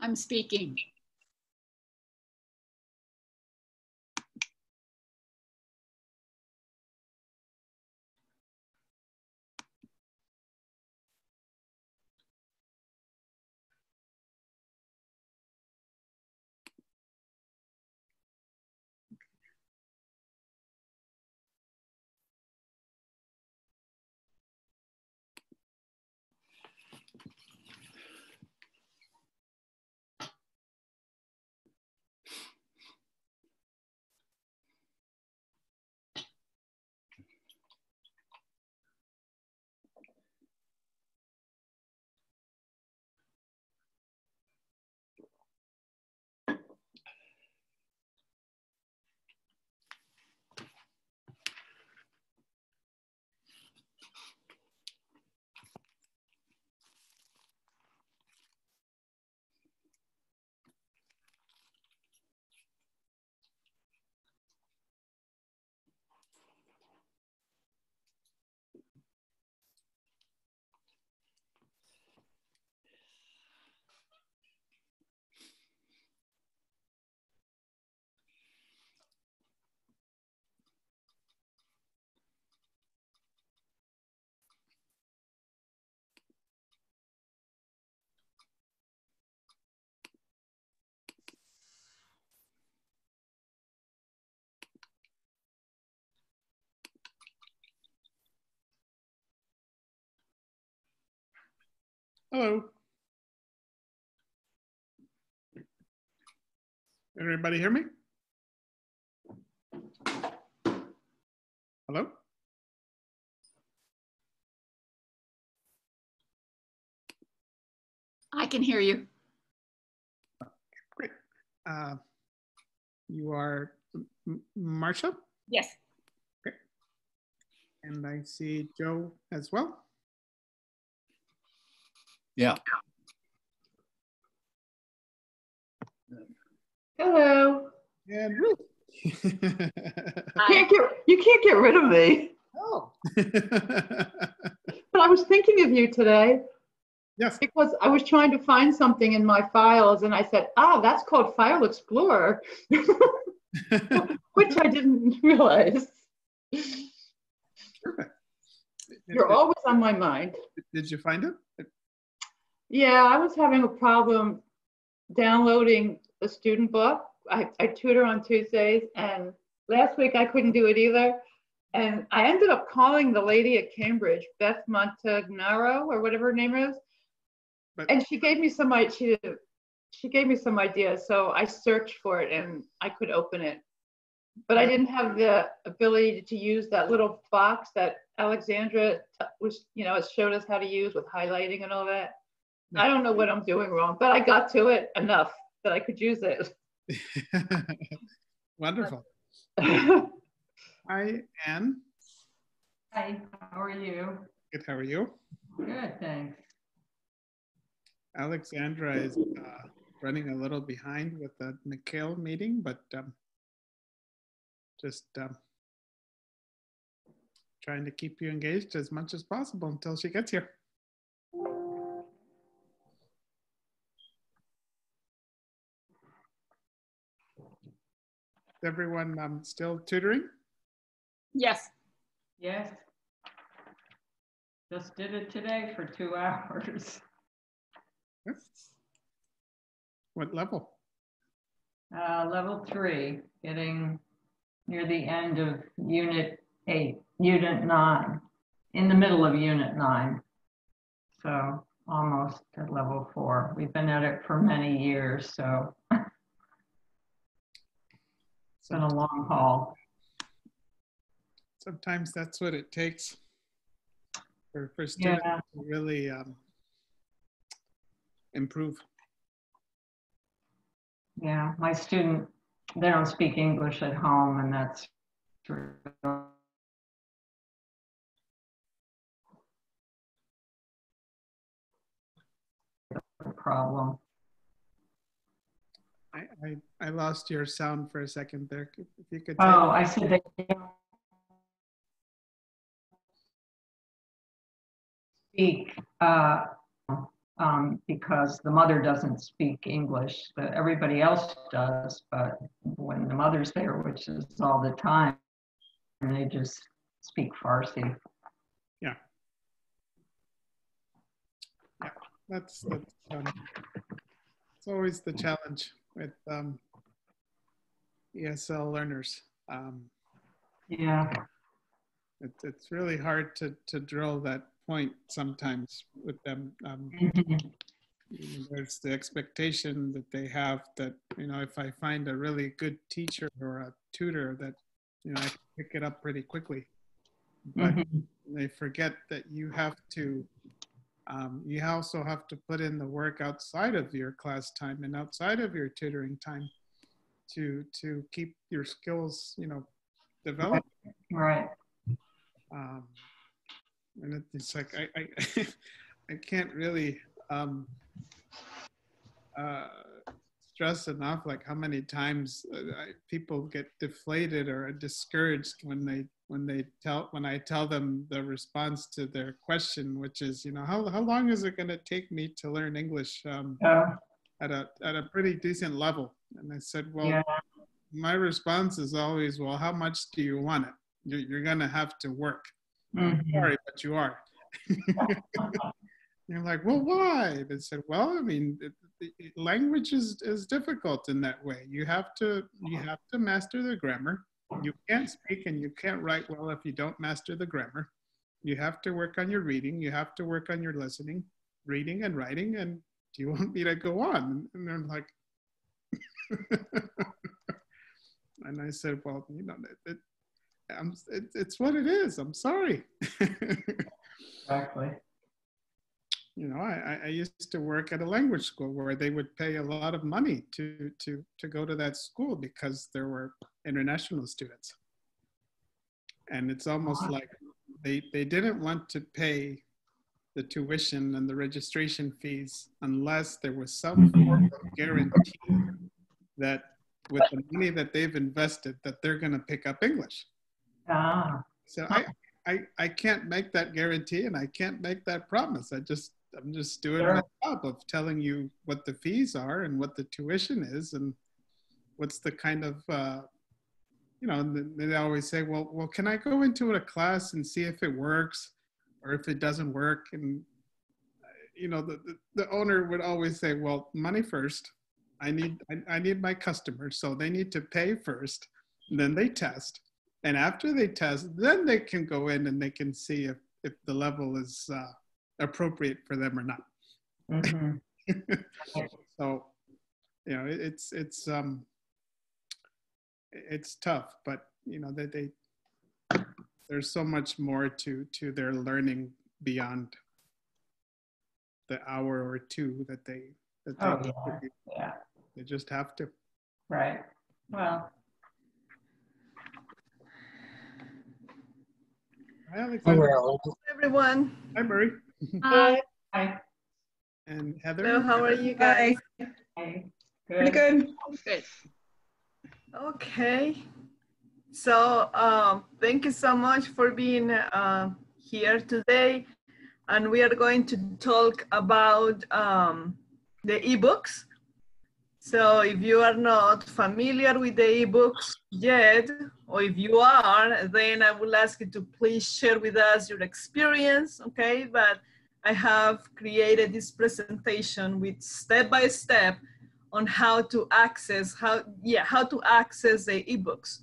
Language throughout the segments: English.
I'm speaking. Hello. Everybody hear me? Hello? I can hear you. Great. You are Marcia? Yes. Okay. And I see Joe as well. Yeah. Hello. And Ruth. You can't get rid of me. Oh. But I was thinking of you today. Yes. Because I was trying to find something in my files and I said, that's called File Explorer, which I didn't realize. Perfect. You're always on my mind. Did you find it? Yeah, I was having a problem downloading the student book. I tutor on Tuesdays, and last week I couldn't do it either. And I ended up calling the lady at Cambridge, Beth Montagnaro, or whatever her name is. And she gave me some ideas. So I searched for it and I could open it. But I didn't have the ability to use that little box that Alexandra was, it showed us how to use with highlighting and all that. I don't know what I'm doing wrong, but I got to it enough that I could use it. Wonderful. Hi, Anne. Hi, how are you? Good, how are you? Good, thanks. Alexandra is running a little behind with the McHale meeting, but just trying to keep you engaged as much as possible until she gets here. Is everyone still tutoring? Yes. Yes. Just did it today for 2 hours. What level? Level 3, getting near the end of Unit 9, in the middle of Unit 9. So almost at level 4. We've been at it for many years, so it's been a long haul. Sometimes that's what it takes for students to really improve. Yeah, my student, they don't speak English at home, and that's a problem. I lost your sound for a second there. If you could. I said they speak because the mother doesn't speak English. Everybody else does, but when the mother's there, which is all the time, they just speak Farsi. Yeah. Yeah, that's it's always the challenge with ESL learners. Yeah. It's really hard to drill that point sometimes with them. There's the expectation that they have that, you know, if I find a really good teacher or a tutor that, you know, I can pick it up pretty quickly. But they forget that you have to, you also have to put in the work outside of your class time and outside of your tutoring time to keep your skills, you know, developed. Right. And it's like I can't really stress enough like how many times people get deflated or discouraged when I tell them the response to their question, which is, you know, how long is it going to take me to learn English at a pretty decent level? And I said, well, yeah. My response is always, well, how much do you want it? You're going to have to work. I'm sorry, but you are. You're like, well, why? They said, well, I mean, language is difficult in that way. You have to master the grammar. You can't speak and you can't write well if you don't master the grammar. You have to work on your reading. You have to work on your listening, reading and writing. And do you want me to go on? And they're like, and I said, well, you know, it's what it is. I'm sorry. Exactly. You know, I used to work at a language school where they would pay a lot of money to go to that school because there were international students. And it's almost like they didn't want to pay the tuition and the registration fees unless there was some form of guarantee that with the money that they've invested that they're going to pick up English. So I can't make that guarantee and I can't make that promise. I'm just doing my job of telling you what the fees are and what the tuition is and what's the kind of, you know, they always say, well, can I go into a class and see if it works or if it doesn't work? And, you know, the owner would always say, well, money first. I need my customers, so they need to pay first, and then they test. And after they test, then they can go in and they can see if the level is appropriate for them or not. So, you know, it's tough, but you know, there's so much more to their learning beyond the hour or two that they yeah. They just have to. Right. Well. Hi, Alexander. Hello, everyone. Hi, Murray. Hi. And Heather. Hello, how are you guys? Hi. Pretty good. Good. Okay. So thank you so much for being here today. And we are going to talk about the ebooks. So if you are not familiar with the ebooks yet, or if you are, then I will ask you to please share with us your experience, okay? But I have created this presentation with step-by-step on how to access, how to access the ebooks.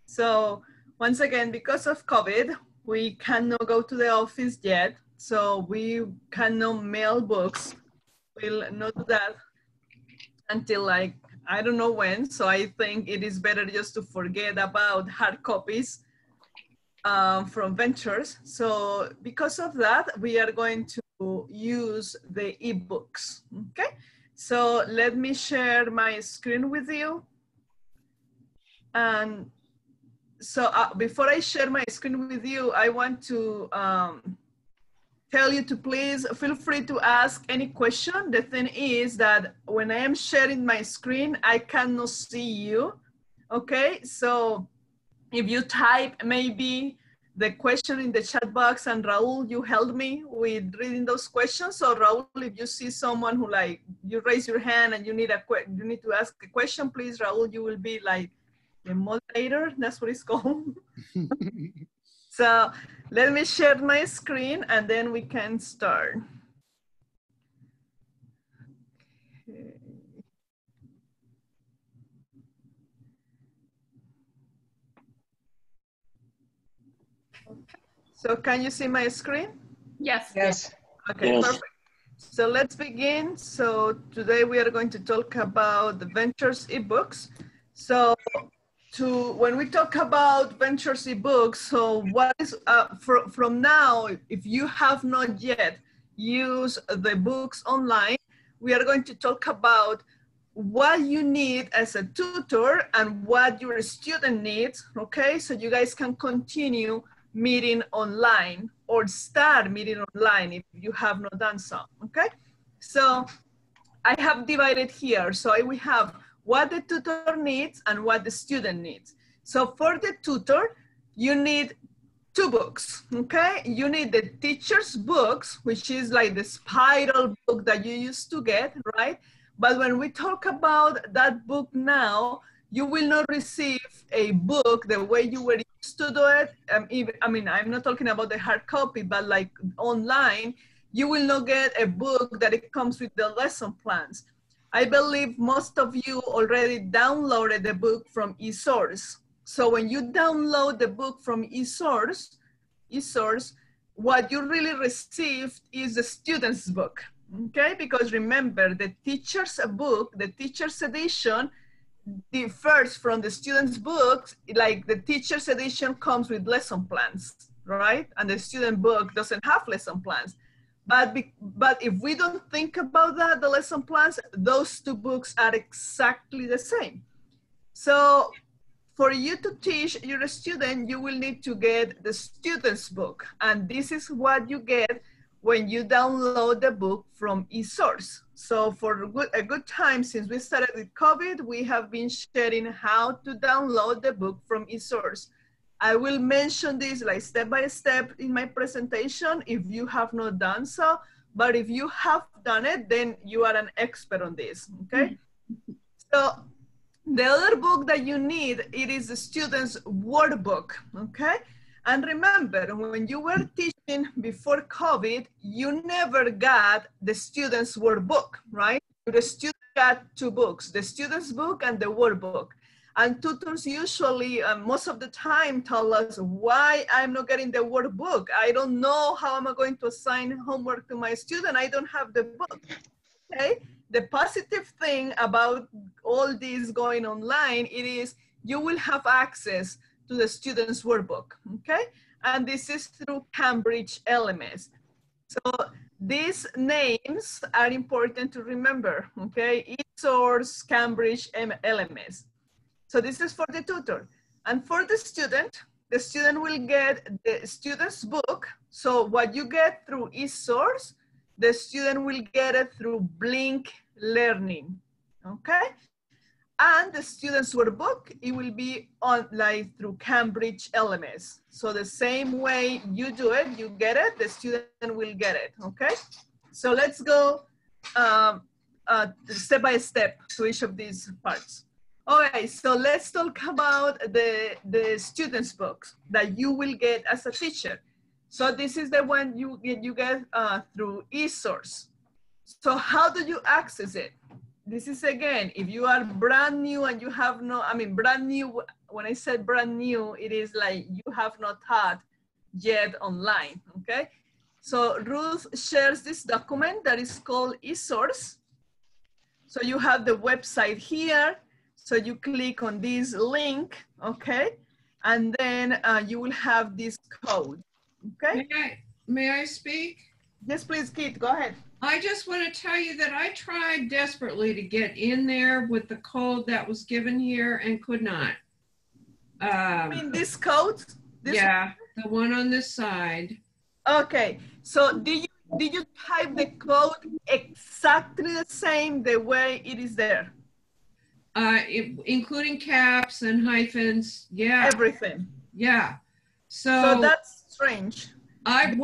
So once again, because of COVID, we cannot go to the office yet. So we cannot mail books. We'll not do that until like, I don't know when. So I think it is better just to forget about hard copies from Ventures. So because of that, we are going to use the ebooks, okay? So let me share my screen with you. And so before I share my screen with you, I want to tell you to please feel free to ask any question. The thing is that when I am sharing my screen, I cannot see you, okay? So if you type maybe the question in the chat box, and Raul, you helped me with reading those questions. So Raul, if you see someone who like, you raise your hand and you need to ask a question, please, Raul, you will be like the moderator. That's what it's called. So let me share my screen and then we can start. Okay. So can you see my screen? Yes. Yes. Okay, Yes. perfect. So let's begin. So today we are going to talk about the Ventures ebooks. So when we talk about Ventures ebooks, so what is, from now, if you have not yet used the books online, we are going to talk about what you need as a tutor and what your student needs, okay? So you guys can continue meeting online or start meeting online if you have not done so, okay? So I have divided here. So we have what the tutor needs and what the student needs. So for the tutor, you need 2 books, okay? You need the teacher's books, which is like the spiral book that you used to get, right? But when we talk about that book now, you will not receive a book the way you were used to do it. I mean, I'm not talking about the hard copy, but like online, you will not get a book that it comes with the lesson plans. I believe most of you already downloaded the book from eSource. So when you download the book from eSource, what you really received is the student's book, okay? Because remember, the teacher's book, the teacher's edition, differs from the student's books. Like the teacher's edition comes with lesson plans, right? And the student book doesn't have lesson plans. But if we don't think about that, the lesson plans, those 2 books are exactly the same. So for you to teach your student, you will need to get the student's book. And this is what you get when you download the book from eSource. So for a good time, since we started with COVID, we have been sharing how to download the book from eSource. I will mention this like step by step in my presentation if you have not done so, but if you have done it, then you are an expert on this, okay? So the other book that you need, it is the student's workbook, okay? And remember, when you were teaching before COVID, you never got the student's workbook, right? The student got 2 books, the student's book and the workbook. And tutors usually, most of the time, tell us why I'm not getting the workbook. I don't know how am I going to assign homework to my student. I don't have the book, okay? The positive thing about all this going online, it is you will have access to the student's workbook, okay? And this is through Cambridge LMS. So these names are important to remember, okay? eSource, Cambridge, LMS. So this is for the tutor. And for the student will get the student's book. So what you get through eSource, the student will get it through Blink Learning, okay? And the student's workbook, it will be online through Cambridge LMS. So the same way you do it, you get it, the student will get it, okay? So let's go step by step to each of these parts. Okay, so let's talk about the student's books that you will get as a teacher. So this is the one you get through eSource. So how do you access it? This is again, if you are brand new and you have no, I mean, brand new, when I said brand new, it is like you have not taught yet online, okay? So Ruth shares this document that is called eSource. So you have the website here. So you click on this link, okay? And then you will have this code, okay? May I speak? Yes, please, Kate, go ahead. I just want to tell you that I tried desperately to get in there with the code that was given here and could not. I mean, this code? Yeah, the one on this side. Okay, so did you type the code exactly the same the way it is there? Including caps and hyphens, yeah. Everything. Yeah. So that's strange. I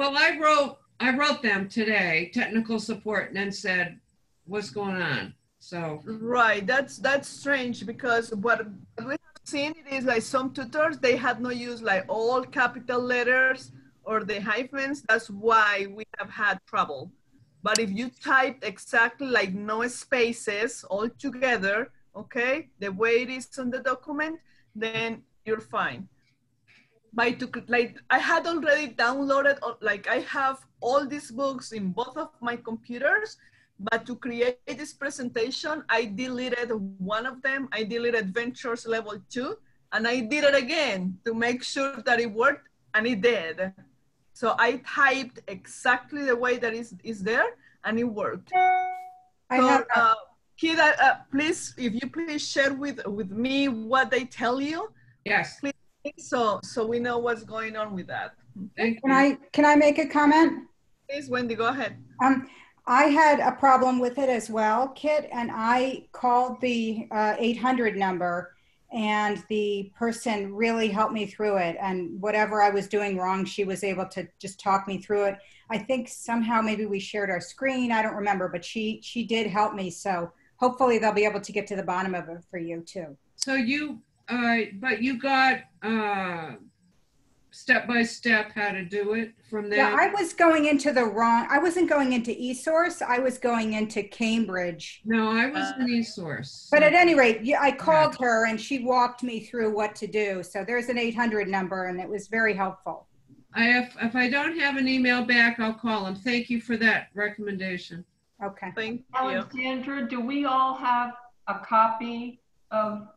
wrote them today, technical support, and then said, what's going on? So. Right, that's strange because what we have seen it is like some tutors, they had no use like all capital letters or the hyphens. That's why we have had trouble. But if you type exactly like no spaces all together, okay, the way it is on the document, then you're fine. Like I had already downloaded, like I have all these books in both of my computers, but to create this presentation, I deleted one of them. I deleted Ventures Level 2, and I did it again to make sure that it worked, and it did. So I typed exactly the way that is there, and it worked. Kid, please, if you please share with me what they tell you. Yes. Please, so we know what's going on with that. Thank you. Can I make a comment? Please, Wendy, go ahead. I had a problem with it as well, Kit, and I called the 800 number, and the person really helped me through it. And whatever I was doing wrong, she was able to just talk me through it. I think somehow maybe we shared our screen. I don't remember, but she did help me. So hopefully they'll be able to get to the bottom of it for you too. So but you got step-by-step how to do it from there? Yeah, I was going into I wasn't going into eSource. I was going into Cambridge. No, I was in eSource. But at any rate, I called her and she walked me through what to do. So there's an 800 number and it was very helpful. If I don't have an email back, I'll call them. Thank you for that recommendation. Okay. Thank you. Alexandra, do we all have a copy of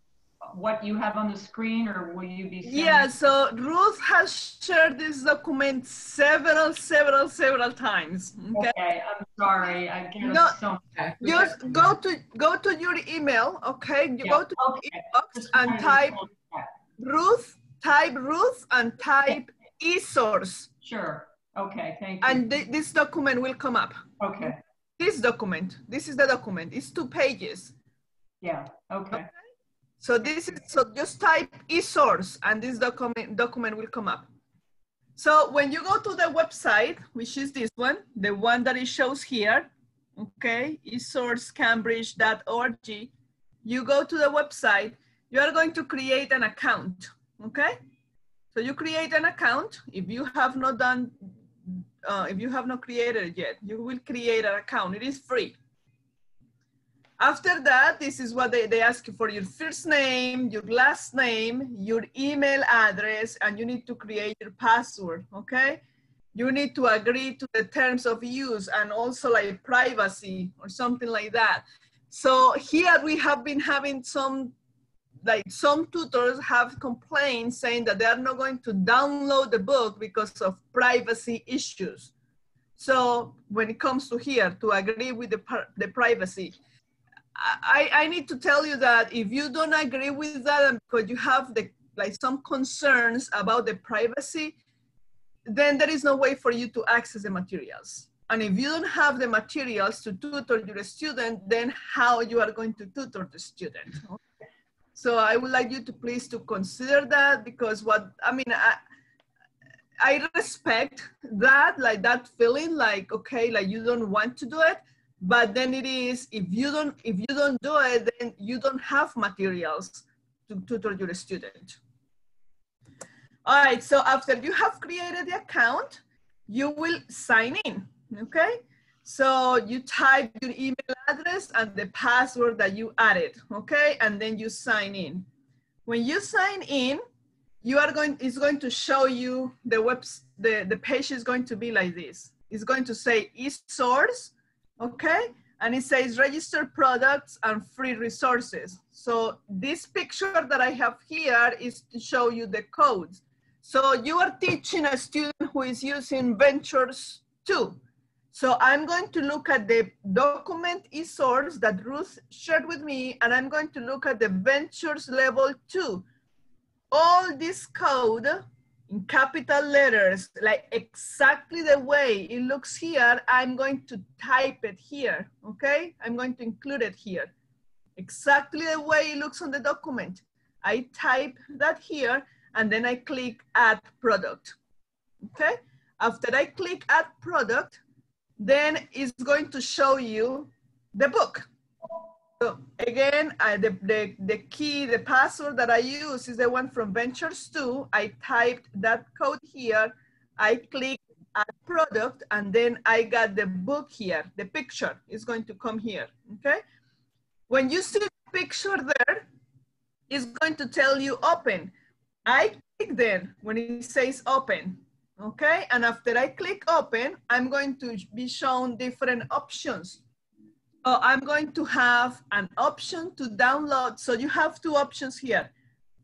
what you have on the screen, or will you be sending? Yeah, so Ruth has shared this document several times. Okay, I'm sorry. I get No, so much. just go to your email, okay? You go to okay. inbox and type Ruth, and type eSource. Sure. Okay, thank you. And this document will come up. Okay. This document, this is the document. It's 2 pages. Yeah, okay. So just type eSource and this document will come up. So when you go to the website, which is this one, the one that it shows here, okay, esourcecambridge.org, you go to the website, you are going to create an account, okay? So you create an account. If you have not created it yet, you will create an account. It is free. After that, this is what they ask you for: your first name, your last name, your email address, and you need to create your password, okay? You need to agree to the terms of use and also like privacy or something like that. So here we have been having some tutors have complained saying that they are not going to download the book because of privacy issues. So when it comes to here, to agree with the privacy, I need to tell you that if you don't agree with that and because you have some concerns about the privacy, then there is no way for you to access the materials. And if you don't have the materials to tutor your student, then how you are going to tutor the student? So I would like you to please to consider that, because I respect that, that feeling okay, you don't want to do it. But then it is, if you don't do it, then you don't have materials to tutor your student. All right, so after you have created the account, you will sign in, okay? So you type your email address and the password that you added, okay? And then you sign in. When you sign in, it's going to show you the page is going to be like this. It's going to say eSource, okay? And it says register products and free resources. So this picture that I have here is to show you the codes. So you are teaching a student who is using Ventures 2. So I'm going to look at the document eSource that Ruth shared with me, and I'm going to look at the Ventures Level 2. All this code in capital letters, like exactly the way it looks here, I'm going to type it here, okay? I'm going to include it here. Exactly the way it looks on the document. I type that here, and then I click add product, okay? After I click add product, then it's going to show you the book. So again, the key, the password that I use is the one from Ventures 2. I typed that code here, I click add product, and then I got the book here. The picture is going to come here, okay? When you see the picture there, it's going to tell you open. I click there when it says open, okay? And after I click open, I'm going to be shown different options. So I'm going to have an option to download. So you have two options here,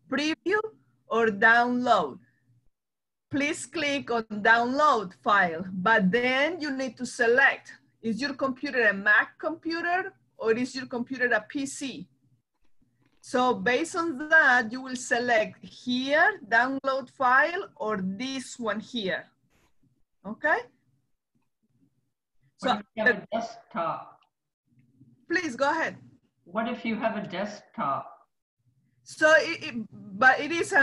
preview or download. Please click on download file, but then you need to select, is your computer a Mac computer or is your computer a PC? So based on that, you will select here, download file, or this one here, okay? What So if you have a desktop? please go ahead. What if you have a desktop? So, but it is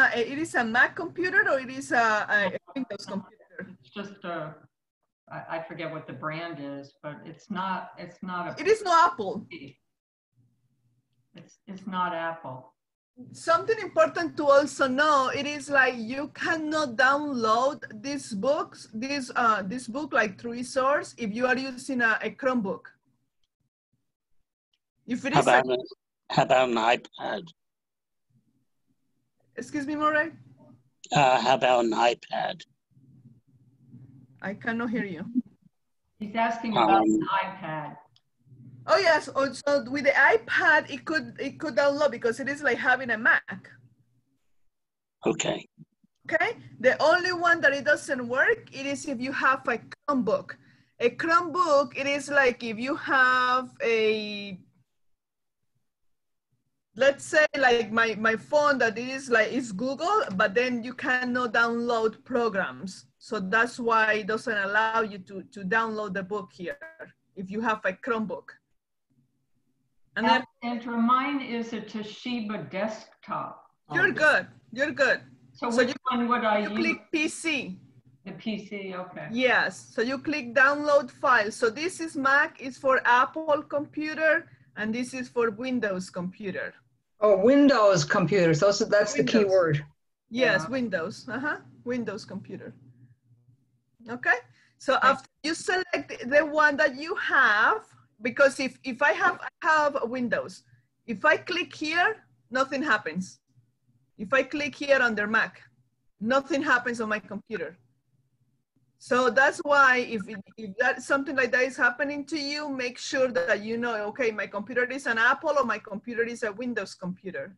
a Mac computer or it is a Windows computer? It's just I forget what the brand is, but it's not a. It is no Apple. It's not Apple. Something important to also know, it is like you cannot download these books, this book like through eSource if you are using a Chromebook. If it is how about an iPad? Excuse me, Murray? How about an iPad? I cannot hear you. He's asking about an iPad. Oh yes, so with the iPad, it could download because it is like having a Mac. Okay. Okay, the only one that it doesn't work, it is if you have a Chromebook. A Chromebook, it is like if you have a, let's say like my phone that is like, is Google, but then you cannot download programs. So that's why it doesn't allow you to download the book here if you have a Chromebook. And mine is a Toshiba desktop. You're good, you're good. So which one would I use? You click PC. The PC, okay. Yes, so you click download file. So this is Mac, is for Apple computer, and this is for Windows computer. Oh, Windows computers, that's Windows. the key word. Yes, Yeah. Windows, Windows computer. Okay, so after you select the one that you have, because if I have Windows, if I click here, nothing happens. If I click here under Mac, nothing happens on my computer. So that's why if that something like that is happening to you, make sure that you know, okay, my computer is an Apple or my computer is a Windows computer.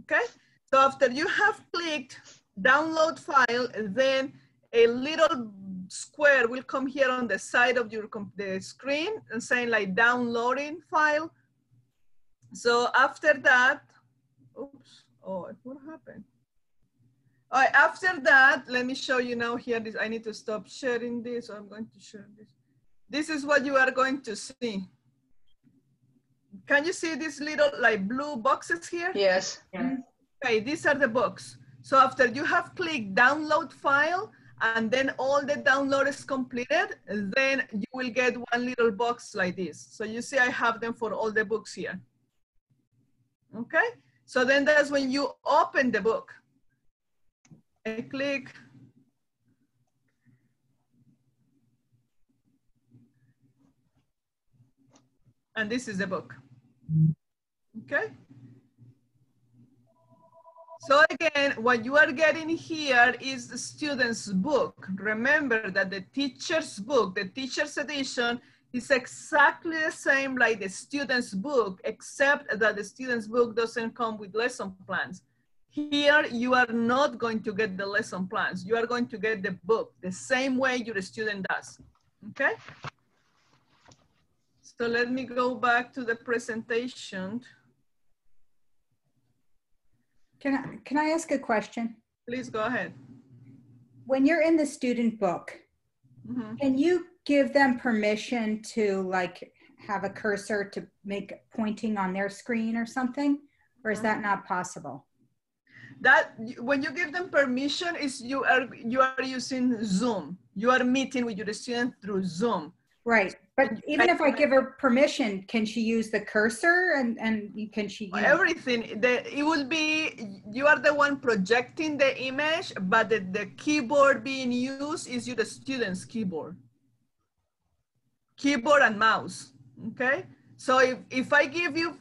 Okay, so after you have clicked download file, then a little square will come here on the side of the screen and saying like downloading file. So after that, oops, oh, what happened? All right, after that, let me show you now here. I need to stop sharing this. So I'm going to share this. This is what you are going to see. Can you see these little like blue boxes here? Yes. Yeah. Okay, these are the books. So after you have clicked download file, and then all the download is completed, then you will get one little box like this. So you see I have them for all the books here. Okay, so then that's when you open the book. I click. And this is the book. Okay. So again, what you are getting here is the student's book. Remember that the teacher's book, the teacher's edition, is exactly the same like the student's book, except that the student's book doesn't come with lesson plans. Here, you are not going to get the lesson plans. You are going to get the book the same way your student does, okay? So let me go back to the presentation. Can I ask a question? Please go ahead. When you're in the student book, can you give them permission to like have a cursor to make pointing on their screen or something? Or is that not possible? That when you give them permission, is you are using Zoom. You are meeting with your student through Zoom. Right. But even if I give her permission, can she use the cursor and can she, you know? Everything, it will be, you are the one projecting the image, but the keyboard being used is the student's keyboard. Keyboard and mouse, okay? So if I give you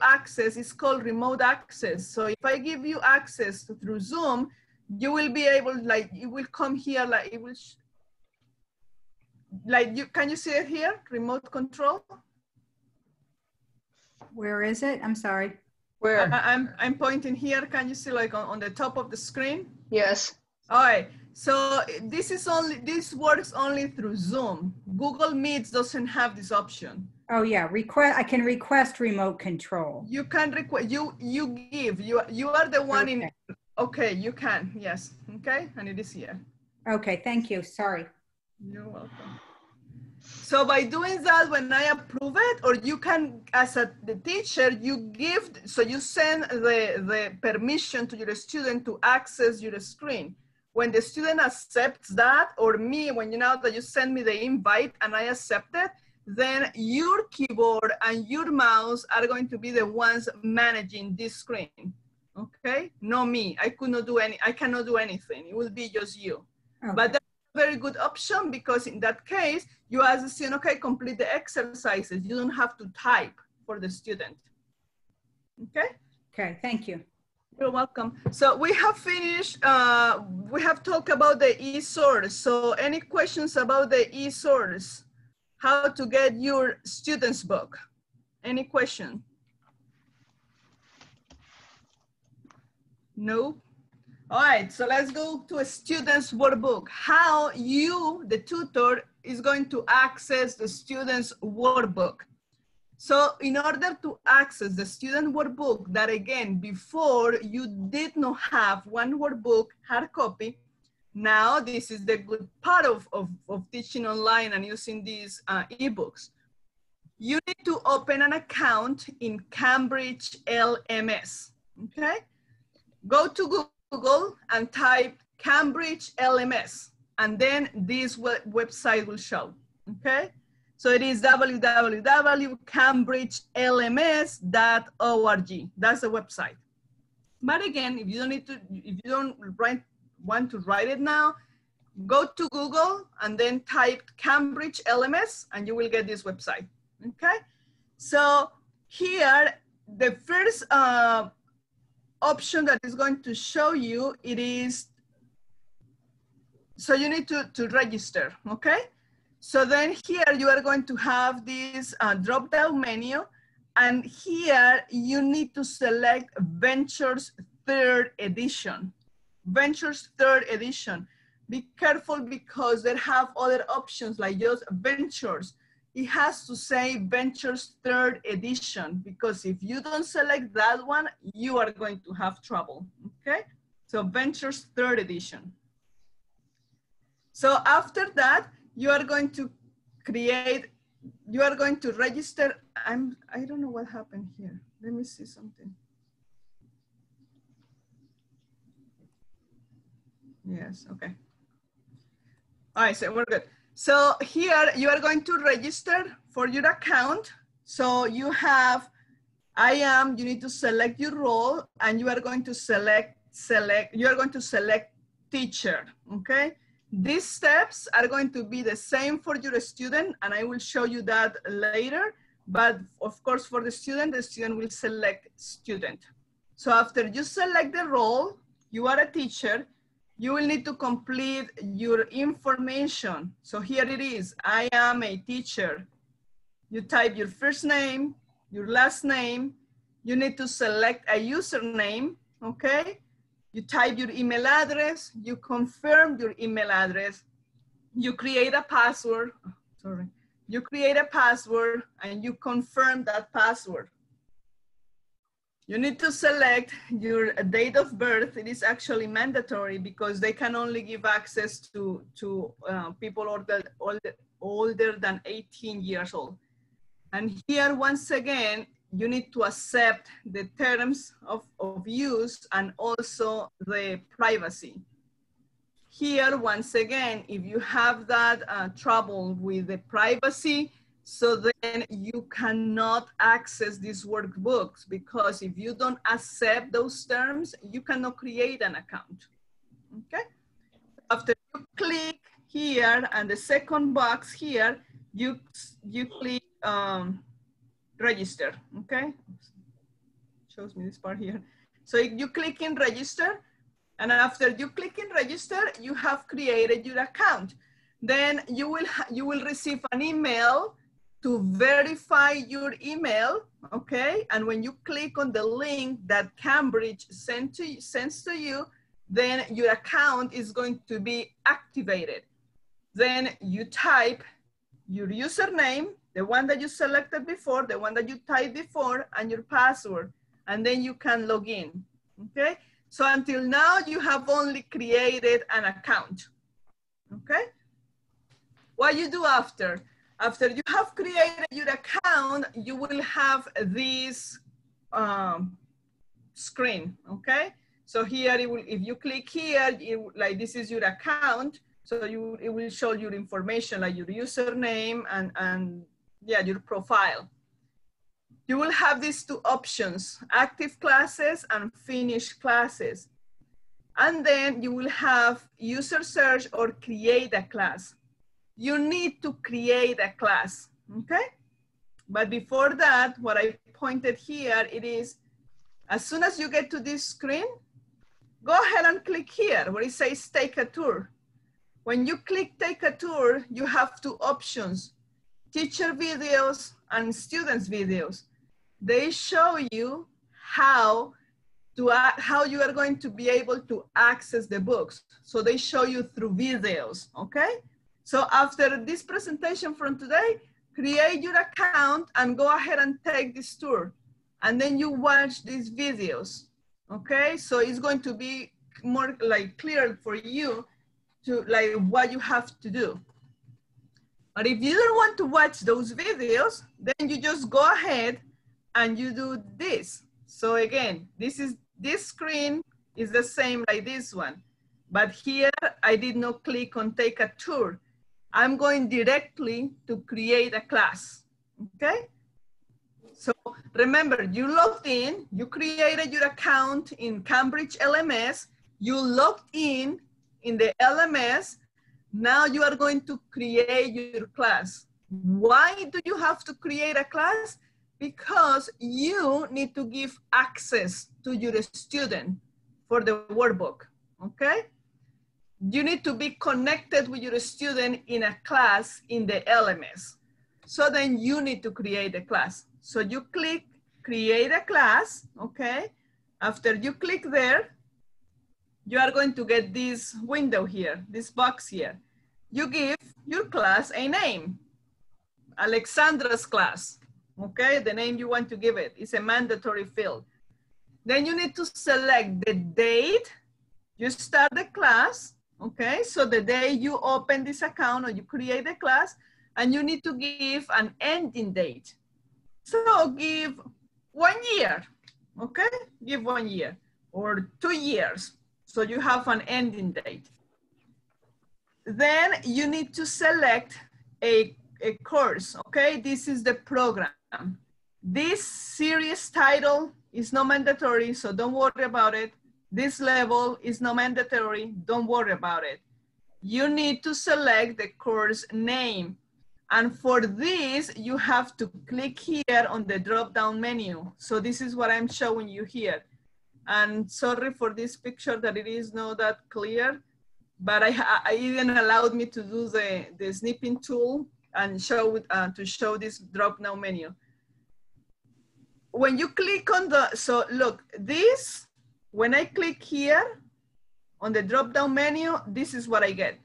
access, it's called remote access. So if I give you access through Zoom, you will be able, like, it will come here, like it will, can you see it here? Remote control. Where is it? I'm sorry. Where? I'm pointing here. Can you see, like, on the top of the screen? Yes. All right. So this works only through Zoom. Google Meets doesn't have this option. Oh yeah, I can request remote control. You can request, you are the one Okay. in, okay, you can, yes, okay, and it is here. Okay, thank you, sorry. You're welcome. So by doing that, when I approve it, or you can, as the teacher, you send the permission to your student to access your screen. When the student accepts that, or me, when that you send me the invite and I accept it, then your keyboard and your mouse are going to be the ones managing this screen, okay? No me, I cannot do anything. It will be just you. Okay. But that's a very good option, because in that case, you ask the student, okay, complete the exercises. You don't have to type for the student, okay? Okay, thank you. You're welcome. So we have finished, we have talked about the e-source. So any questions about the e-source? How to get your student's book? Any question? No? All right, so let's go to a student's workbook. How you, the tutor, is going to access the student's workbook. So in order to access the student workbook, that again, before you did not have one workbook, hard copy, now this is the good part of teaching online and using these ebooks. You need to open an account in Cambridge LMS, okay? Go to Google and type Cambridge LMS, and then this website will show, okay? So it is www.cambridgelms.org. That's the website. But again, if you don't want to write it now, go to Google and then type Cambridge LMS and you will get this website, okay? So here, the first option that is going to show you, it is, so you need to register, okay? So then here you are going to have this drop-down menu, and here you need to select Ventures 3rd edition. Ventures 3rd edition. Be careful because they have other options like just Ventures. It has to say Ventures 3rd edition, because if you don't select that one, you are going to have trouble, okay? So Ventures 3rd edition. So after that, you are going to register. I don't know what happened here. Let me see something. Yes, okay. All right, so we're good. So here you are going to register for your account. So you have, you need to select your role, and you are going to select teacher, okay? These steps are going to be the same for your student, and I will show you that later. But of course, for the student will select student. So after you select the role, you are a teacher, you will need to complete your information. So here it is, I am a teacher. You type your first name, your last name. You need to select a username, okay? You type your email address, you confirm your email address, you create a password, you create a password and you confirm that password. You need to select your date of birth. It is actually mandatory because they can only give access to people older than 18 years old. And here, once again, you need to accept the terms of use and also the privacy. Here, once again, if you have that trouble with the privacy, so then you cannot access these workbooks, because if you don't accept those terms, you cannot create an account, okay? After you click here and the second box here, you click register, okay? Shows me this part here. So you click in register, and after you click in register, you have created your account. Then you will receive an email to verify your email, okay? And when you click on the link that Cambridge sends to you, then your account is going to be activated. Then you type your username, the one that you selected before, the one that you typed before, and your password, and then you can log in, okay? So until now, you have only created an account, okay? What you do after? After you have created your account, you will have this screen, okay? So here, if you click here, like this is your account, so it will show your information, like your username and yeah, your profile. You will have these two options, active classes and finished classes. And then you will have user search or create a class. You need to create a class, okay? But before that, what I pointed here, it is, as soon as you get to this screen, go ahead and click here where it says take a tour. When you click take a tour, you have two options, teacher videos and students videos. They show you how you are going to be able to access the books. So they show you through videos, okay? So after this presentation from today, create your account and go ahead and take this tour. And then you watch these videos, okay? So it's going to be more like clear for you to like what you have to do. But if you don't want to watch those videos, then you just go ahead and you do this. So again, this screen is the same like this one. But here I did not click on take a tour. I'm going directly to create a class, okay? So remember, you logged in, you created your account in Cambridge LMS, you logged in the LMS, now you are going to create your class. Why do you have to create a class? Because you need to give access to your student for the workbook, okay? You need to be connected with your student in a class in the LMS. So then you need to create a class. So you click create a class, okay? After you click there, you are going to get this window here, this box here. You give your class a name, Alexandra's class, okay? The name you want to give it is a mandatory field. Then you need to select the date you start the class, okay? So the day you open this account or you create the class, and you need to give an ending date. So give 1 year, okay? Give 1 year or 2 years. So you have an ending date. Then you need to select a course, okay? This is the program. This series title is not mandatory, so don't worry about it. This level is not mandatory, don't worry about it. You need to select the course name. And for this, you have to click here on the drop-down menu. So this is what I'm showing you here. And sorry for this picture that it is not that clear, but I even allowed me to do the snipping tool and to show this drop-down menu. When you click on so look, this, when I click here on the drop-down menu, this is what I get,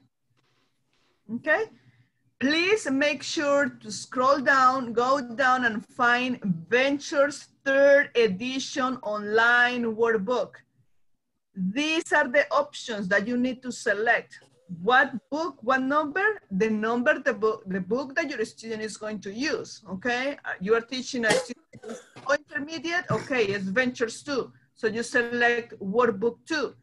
okay? Please make sure to scroll down, go down and find Ventures 3rd edition online workbook. These are the options that you need to select. What book, what number? The number, the book that your student is going to use, okay? You are teaching a student intermediate, okay, it's Ventures 2. So you select Workbook 2.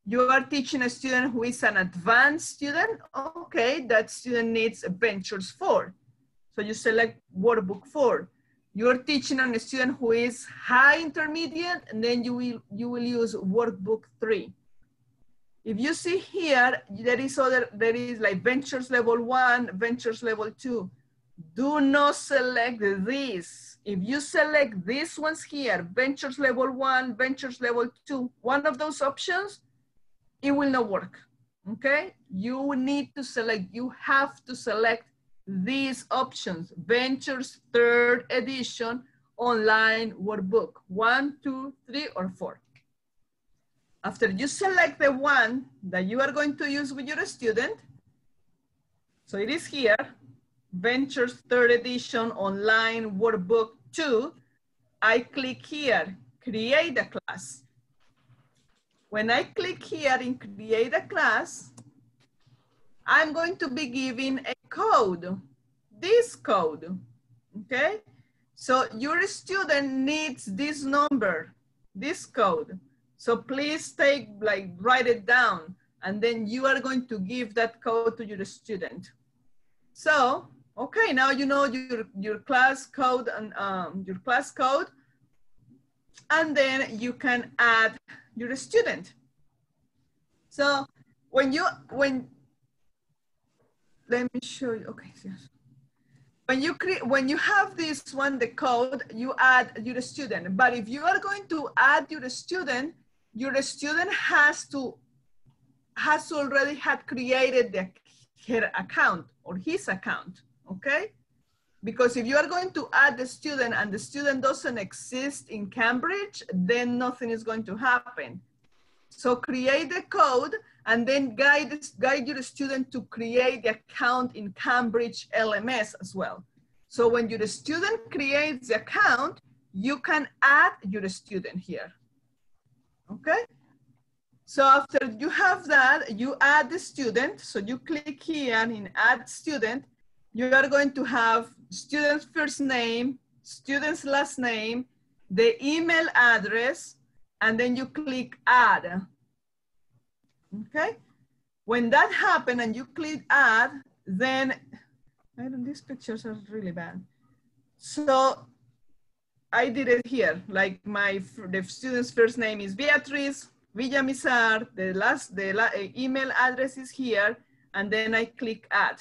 You are teaching a student who is an advanced student, okay, that student needs Ventures 4. So you select Workbook 4. You're teaching on a student who is high intermediate, and then you will use Workbook 3. If you see here, there is like Ventures Level 1, Ventures Level 2. Do not select these. If you select these ones here, Ventures Level 1, Ventures Level 2, one of those options, it will not work, okay? You need to select, you have to select these options, Ventures 3rd edition online workbook, 1, 2, 3, or 4. After you select the one that you are going to use with your student, so it is here, Ventures 3rd edition online workbook 2, I click here, create a class. When I click here in create a class, I'm going to be giving a code, this code, okay? So your student needs this number, this code. So please write it down, and then you are going to give that code to your student. So, okay, now you know your class code and and then you can add your student. So let me show you, okay, yes. When you have this one, the code, you add your student. But if you are going to add your student has already had created her account or his account, okay? Because if you are going to add the student and the student doesn't exist in Cambridge, then nothing is going to happen. So create the code and then guide your student to create the account in Cambridge LMS as well. So when your student creates the account, you can add your student here, okay? So after you have that, you add the student. So you click here in add student. You are going to have student's first name, student's last name, the email address, and then you click add. Okay? When that happens and you click add, then, these pictures are really bad. So I did it here, like the student's first name is Beatriz Villamizar, the email address is here, and then I click add,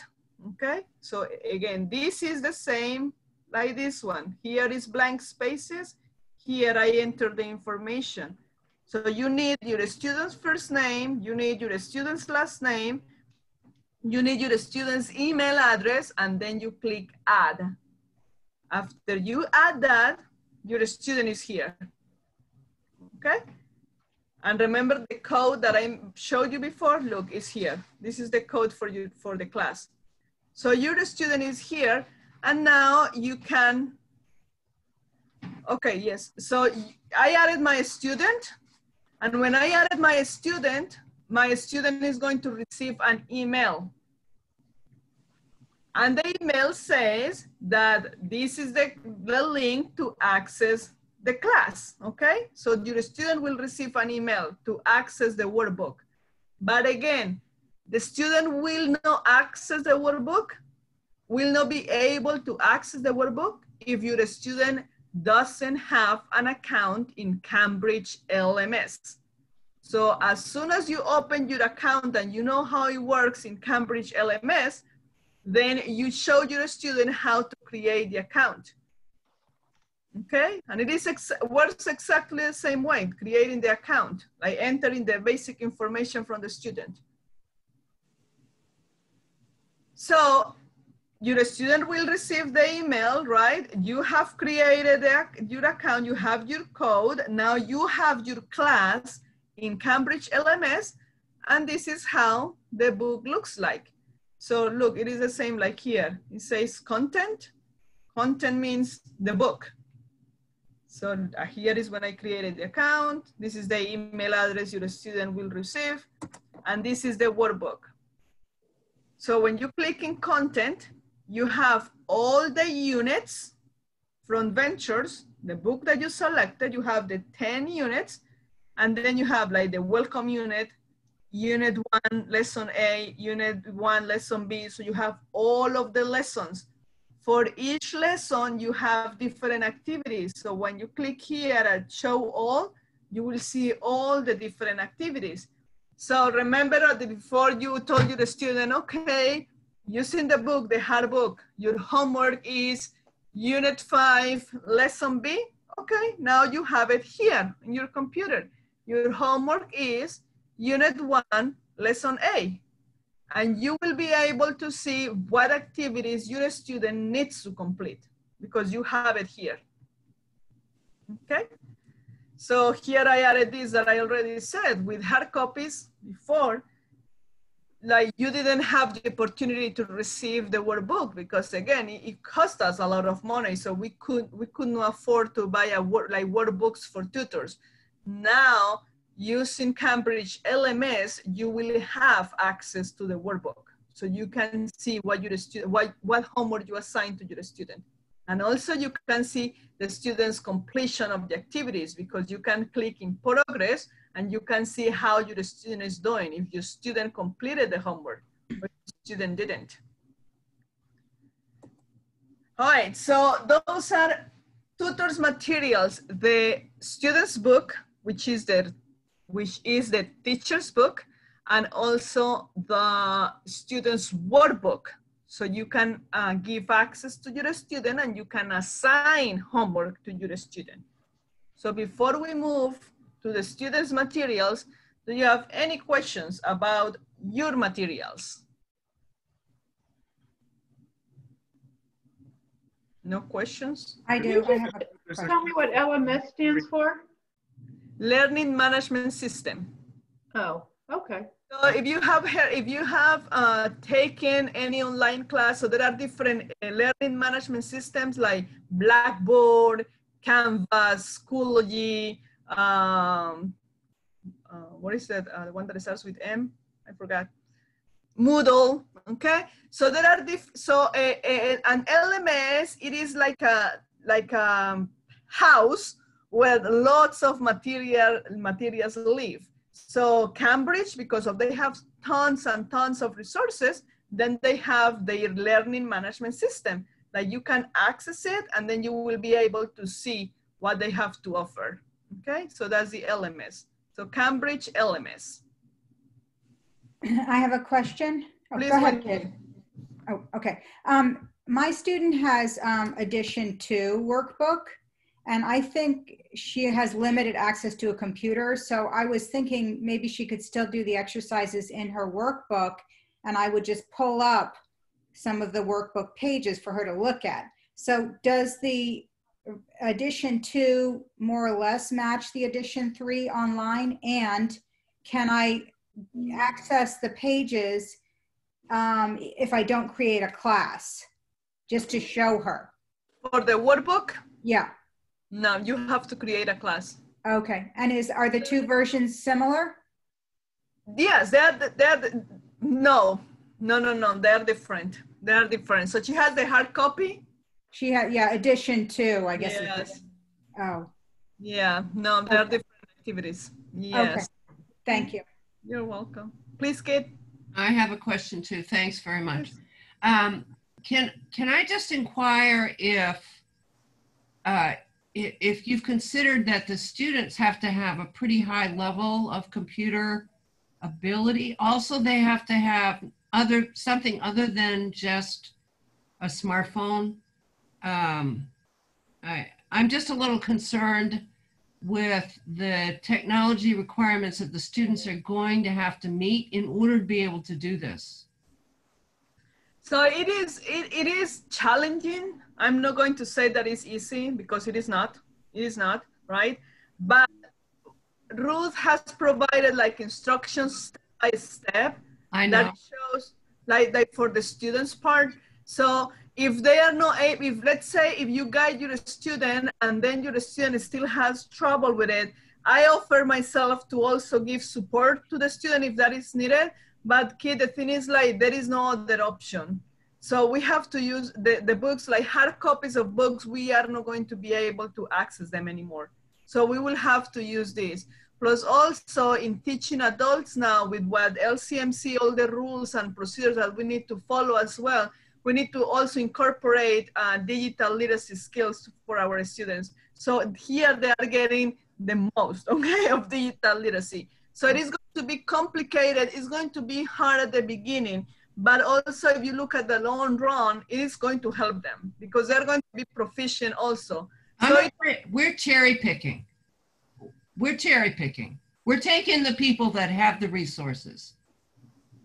okay? So again, this is the same like this one. Here is blank spaces. Here I enter the information. So you need your student's first name, you need your student's last name, you need your student's email address, and then you click add. After you add that, your student is here, okay? And remember the code that I showed you before, look, is here. This is the code for you for the class. So your student is here, and now you can, okay, yes. So I added my student, and when I added my student is going to receive an email. And the email says that this is the link to access the class, okay? So your student will receive an email to access the workbook. But again, the student will not access the workbook, will not be able to access the workbook if your student doesn't have an account in Cambridge LMS. So as soon as you open your account and you know how it works in Cambridge LMS, then you show your student how to create the account. Okay, and it works exactly the same way, creating the account, like entering the basic information from the student. So your student will receive the email, right? You have created your account, you have your code, now you have your class in Cambridge LMS, and this is how the book looks like. So look, it is the same like here. It says content. Content means the book. So here is when I created the account. This is the email address your student will receive. And this is the workbook. So when you click in content, you have all the units from Ventures the book that you selected, you have the 10 units, and then you have like the welcome unit, unit 1, lesson A, unit 1, lesson B. So you have all of the lessons. For each lesson, you have different activities. So when you click here at show all, you will see all the different activities. So remember that before you told you the student, okay, using the book, the hard book, your homework is unit 5, lesson B. Okay, now you have it here in your computer. Your homework is unit 1, lesson A. And you will be able to see what activities your student needs to complete because you have it here. Okay? So here I added this that I already said with hard copies before, like you didn't have the opportunity to receive the workbook because again, it cost us a lot of money. So we couldn't afford to buy workbooks for tutors. Now, using Cambridge LMS, you will have access to the workbook. So you can see what your student, what homework you assign to your student. And also you can see the student's completion of the activities because you can click in progress and you can see how your student is doing, if your student completed the homework or if the student didn't. All right, so those are tutors materials, the student's book, which is the teacher's book, and also the student's workbook. So you can give access to your student and you can assign homework to your student. So before we move to the student's materials, do you have any questions about your materials? No questions? I do. I have a Tell me what LMS stands for? Learning Management System. Oh, okay. So if you have taken any online class, so there are different learning management systems like Blackboard, Canvas, Schoology, what is that? The one that starts with M? I forgot. Moodle. Okay. So there are an LMS. It is like a house where lots of materials live. So Cambridge, because they have tons and tons of resources, then they have their learning management system that you can access it and then you will be able to see what they have to offer. Okay, so that's the LMS. So Cambridge LMS. I have a question. Oh, Please go ahead, Wendy. kid. Oh, okay. My student has edition 2 workbook, and I think she has limited access to a computer. So I was thinking maybe she could still do the exercises in her workbook, and I would just pull up some of the workbook pages for her to look at. So does the edition 2 more or less match the edition 3 online? And can I access the pages if I don't create a class, just to show her? For the workbook? Yeah. No, you have to create a class. Okay. And are the 2 versions similar? Yes, no, they're different. They're different. So she has the hard copy. She had, yeah, edition 2, I guess. Yes. Oh. Yeah, no, they're different activities. Yes. Okay. Thank you. You're welcome. Please, Kate. I have a question too. Thanks very much. Can I just inquire if you've considered that the students have to have a pretty high level of computer ability? Also, they have to have something other than just a smartphone. I'm just a little concerned with the technology requirements that the students are going to have to meet in order to be able to do this. So it is challenging. I'm not going to say that it's easy because it is not. It is not, right? But Ruth has provided like instructions step by step. I know. That shows like for the students part. So if they are not able, let's say if you guide your student and then your student still has trouble with it, I offer myself to also give support to the student if that is needed. But kid, the thing is like there is no other option. So we have to use the books, like hard copies of books, we are not going to be able to access them anymore. So we will have to use this. Plus also in teaching adults now with what LCMC, all the rules and procedures that we need to follow as well, we need to also incorporate digital literacy skills for our students. So here they are getting the most, okay, of digital literacy. So it is going to be complicated. It's going to be hard at the beginning, but also if you look at the long run, it is going to help them because they're going to be proficient also. So we're cherry picking. We're cherry picking. We're taking the people that have the resources.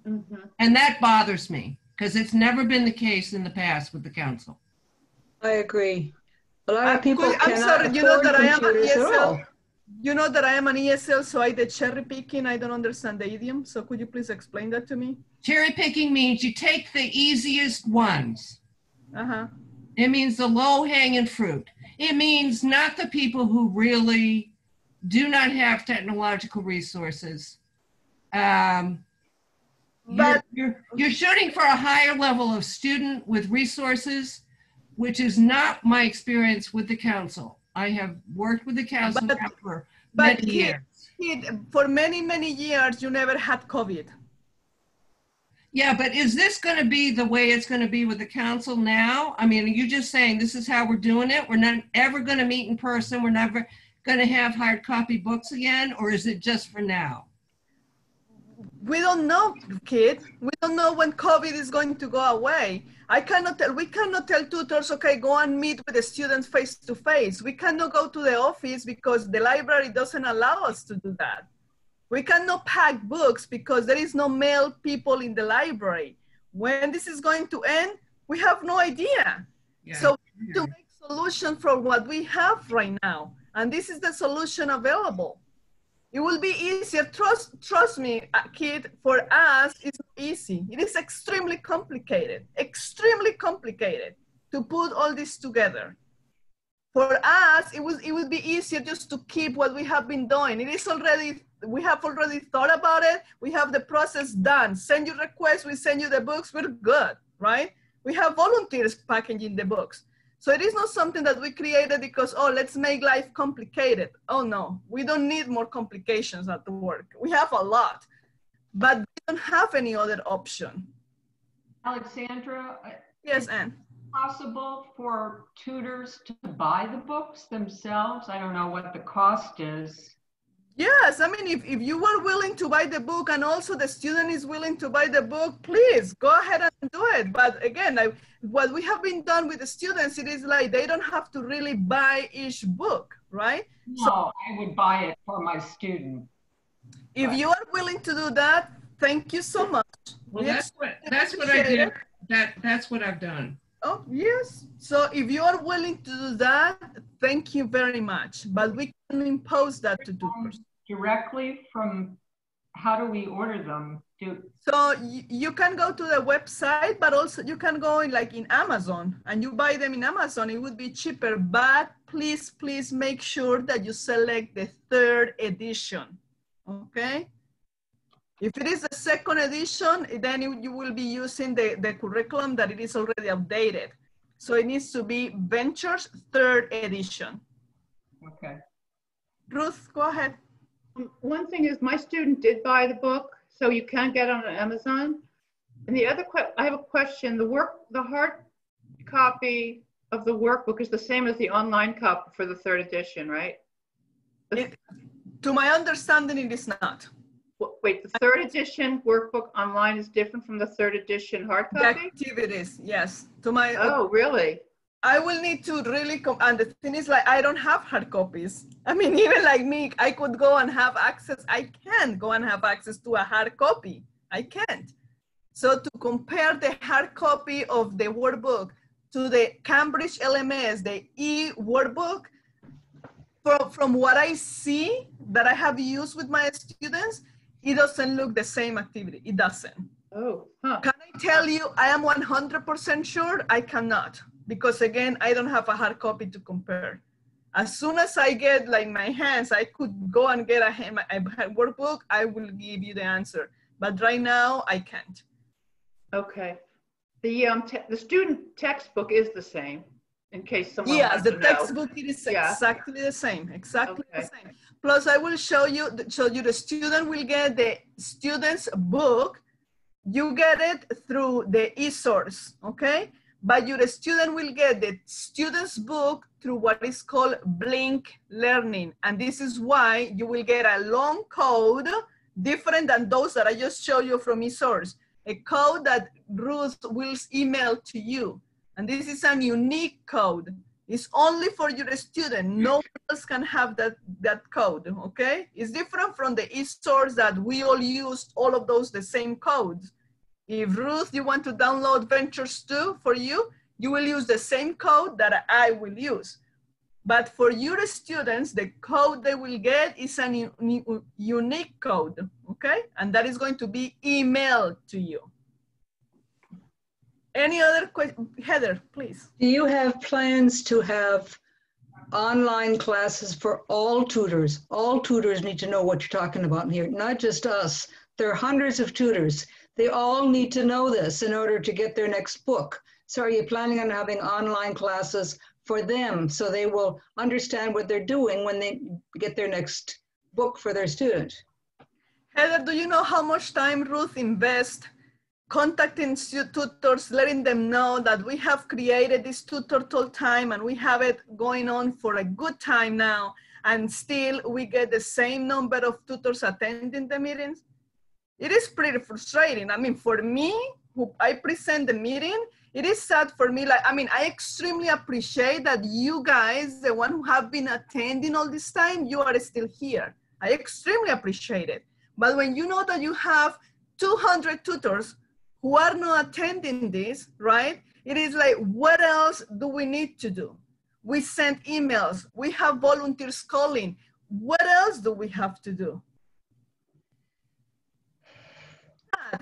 Mhm. And that bothers me because it's never been the case in the past with the council. I agree. A lot of people I'm cannot sorry, you know afford that I am an computers at all. ESL. You know that I am an ESL, so I did cherry picking. I don't understand the idiom. So could you please explain that to me? Cherry picking means you take the easiest ones. Uh-huh. It means the low hanging fruit. It means not the people who really do not have technological resources. But You're shooting for a higher level of student with resources, which is not my experience with the council. I have worked with the council now for many years. For many, many years, you never had COVID. Yeah, but is this going to be the way it's going to be with the council now? I mean, are you just saying this is how we're doing it? We're not ever going to meet in person. We're never going to have hard copy books again, or is it just for now? We don't know, kid. We don't know when COVID is going to go away. We cannot tell tutors, okay, go and meet with the students face to face. We cannot go to the office because the library doesn't allow us to do that. We cannot pack books because there is no male people in the library. When this is going to end, we have no idea. Yeah. So we need to make solution for what we have right now. And this is the solution available. It will be easier. Trust me, kid, for us, it's easy. It is extremely complicated to put all this together. For us, it would be easier just to keep what we have been doing. We have already thought about it. We have the process done. Send your request, we send you the books, we're good, right? We have volunteers packaging the books. So it is not something that we created because, oh, let's make life complicated. Oh no, we don't need more complications at work. We have a lot, but we don't have any other option. Alexandra? Yes, Anne. Possible for tutors to buy the books themselves? I don't know what the cost is. Yes, I mean, if you are willing to buy the book and also the student is willing to buy the book, please go ahead and do it. But again, what we have been done with the students, it is like they don't have to really buy each book, right? No, so, I would buy it for my student. If you are willing to do that, thank you so much. Well, that's what I did. That's what I've done. Oh, yes. So if you are willing to do that, thank you very much. But we can impose that to tutors. Directly from, how do we order them? So you can go to the website, but also you can go in Amazon and you buy them in Amazon. It would be cheaper, but please make sure that you select the 3rd edition, okay? If it is the 2nd edition, then you will be using the curriculum that it is already updated. So it needs to be Ventures 3rd edition. Okay. Ruth, go ahead. One thing is my student did buy the book, so you can get it on Amazon. And the other I have a question. The hard copy of the workbook is the same as the online copy for the 3rd edition, right? To my understanding, it is not. Wait, the 3rd edition workbook online is different from the 3rd edition hard copy? The activities, yes. Oh, really? I will need to really and the thing is, I don't have hard copies. I mean, even like me, I could go and have access. I can't go and have access to a hard copy. I can't. So to compare the hard copy of the workbook to the Cambridge LMS, the e-workbook, from what I see that I have used with my students, it doesn't look the same activity. It doesn't. Oh, huh. Can I tell you, I am 100% sure I cannot, because again, I don't have a hard copy to compare. As soon as I get my hands, I could go and get a workbook, I will give you the answer. But right now, I can't. Okay. the student textbook is the same, in case someone Yes, wants the to know. textbook is Yeah. exactly the same, exactly the Okay. same. Plus, I will show you the student will get the student's book. You get it through the e-source, okay? But your student will get the student's book through what is called Blink Learning. And this is why you will get a long code, different than those that I just showed you from e-source. A code that Ruth will email to you. And this is a unique code. It's only for your student. No one else can have that code, okay? It's different from the e-source that we all use, all of those, the same codes. If Ruth, you want to download Ventures 2 for you, you will use the same code that I will use. But for your students, the code they will get is a unique code, okay? And that is going to be emailed to you. Any other question? Heather, please. Do you have plans to have online classes for all tutors? All tutors need to know what you're talking about here, not just us. There are hundreds of tutors. They all need to know this in order to get their next book. So are you planning on having online classes for them so they will understand what they're doing when they get their next book for their student? Heather, do you know how much time Ruth invests contacting tutors, letting them know that we have created this tutor tool time and we have it going on for a good time now, and still we get the same number of tutors attending the meetings? It is pretty frustrating. I mean, for me, who I present the meeting, it is sad for me. Like, I mean, I extremely appreciate that you guys, the one who have been attending all this time, you are still here. I extremely appreciate it. But when you know that you have 200 tutors who are not attending this, right? It is like, what else do we need to do? We send emails, we have volunteers calling. What else do we have to do?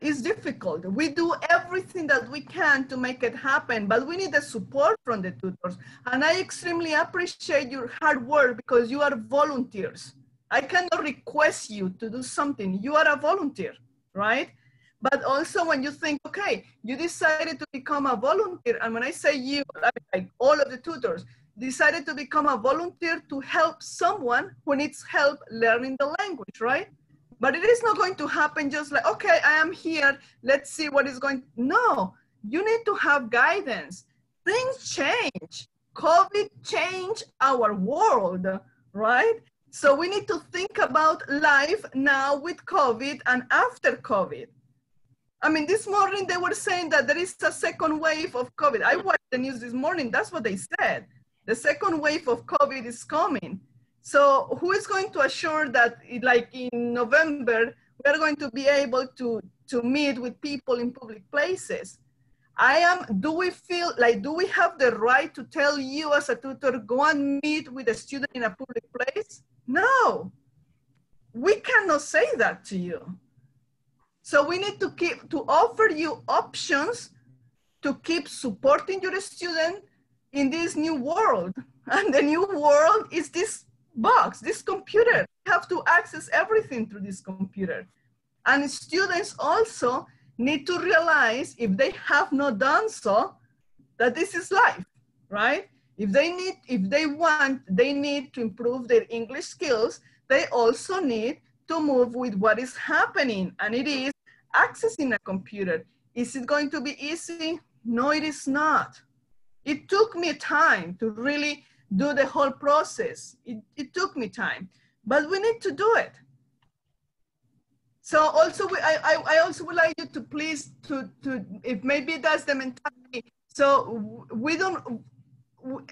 It's difficult. We do everything that we can to make it happen, but we need the support from the tutors. And I extremely appreciate your hard work because you are volunteers. I cannot request you to do something. You are a volunteer, right? But also when you think, okay, you decided to become a volunteer. And when I say you, like all of the tutors, decided to become a volunteer to help someone who needs help learning the language, right? But it is not going to happen just like, okay, I am here, let's see what is going. No, you need to have guidance. Things change. COVID changed our world, right? So we need to think about life now with COVID and after COVID. I mean, this morning they were saying that there is a second wave of COVID. I watched the news this morning, that's what they said. The second wave of COVID is coming. So who is going to assure that like in November, we're going to be able to meet with people in public places? Do we feel like, do we have the right to tell you as a tutor, go and meet with a student in a public place? No, we cannot say that to you. So we need to offer you options to keep supporting your student in this new world. And the new world is this box, this computer. You have to access everything through this computer. And students also need to realize, if they have not done so, that this is life, right? If they need to improve their English skills, they also need to move with what is happening, and it is accessing a computer. Is it going to be easy? No, it is not. It took me time to really do the whole process. It took me time, but we need to do it. So also, I also would like you to please, if maybe that's the mentality. So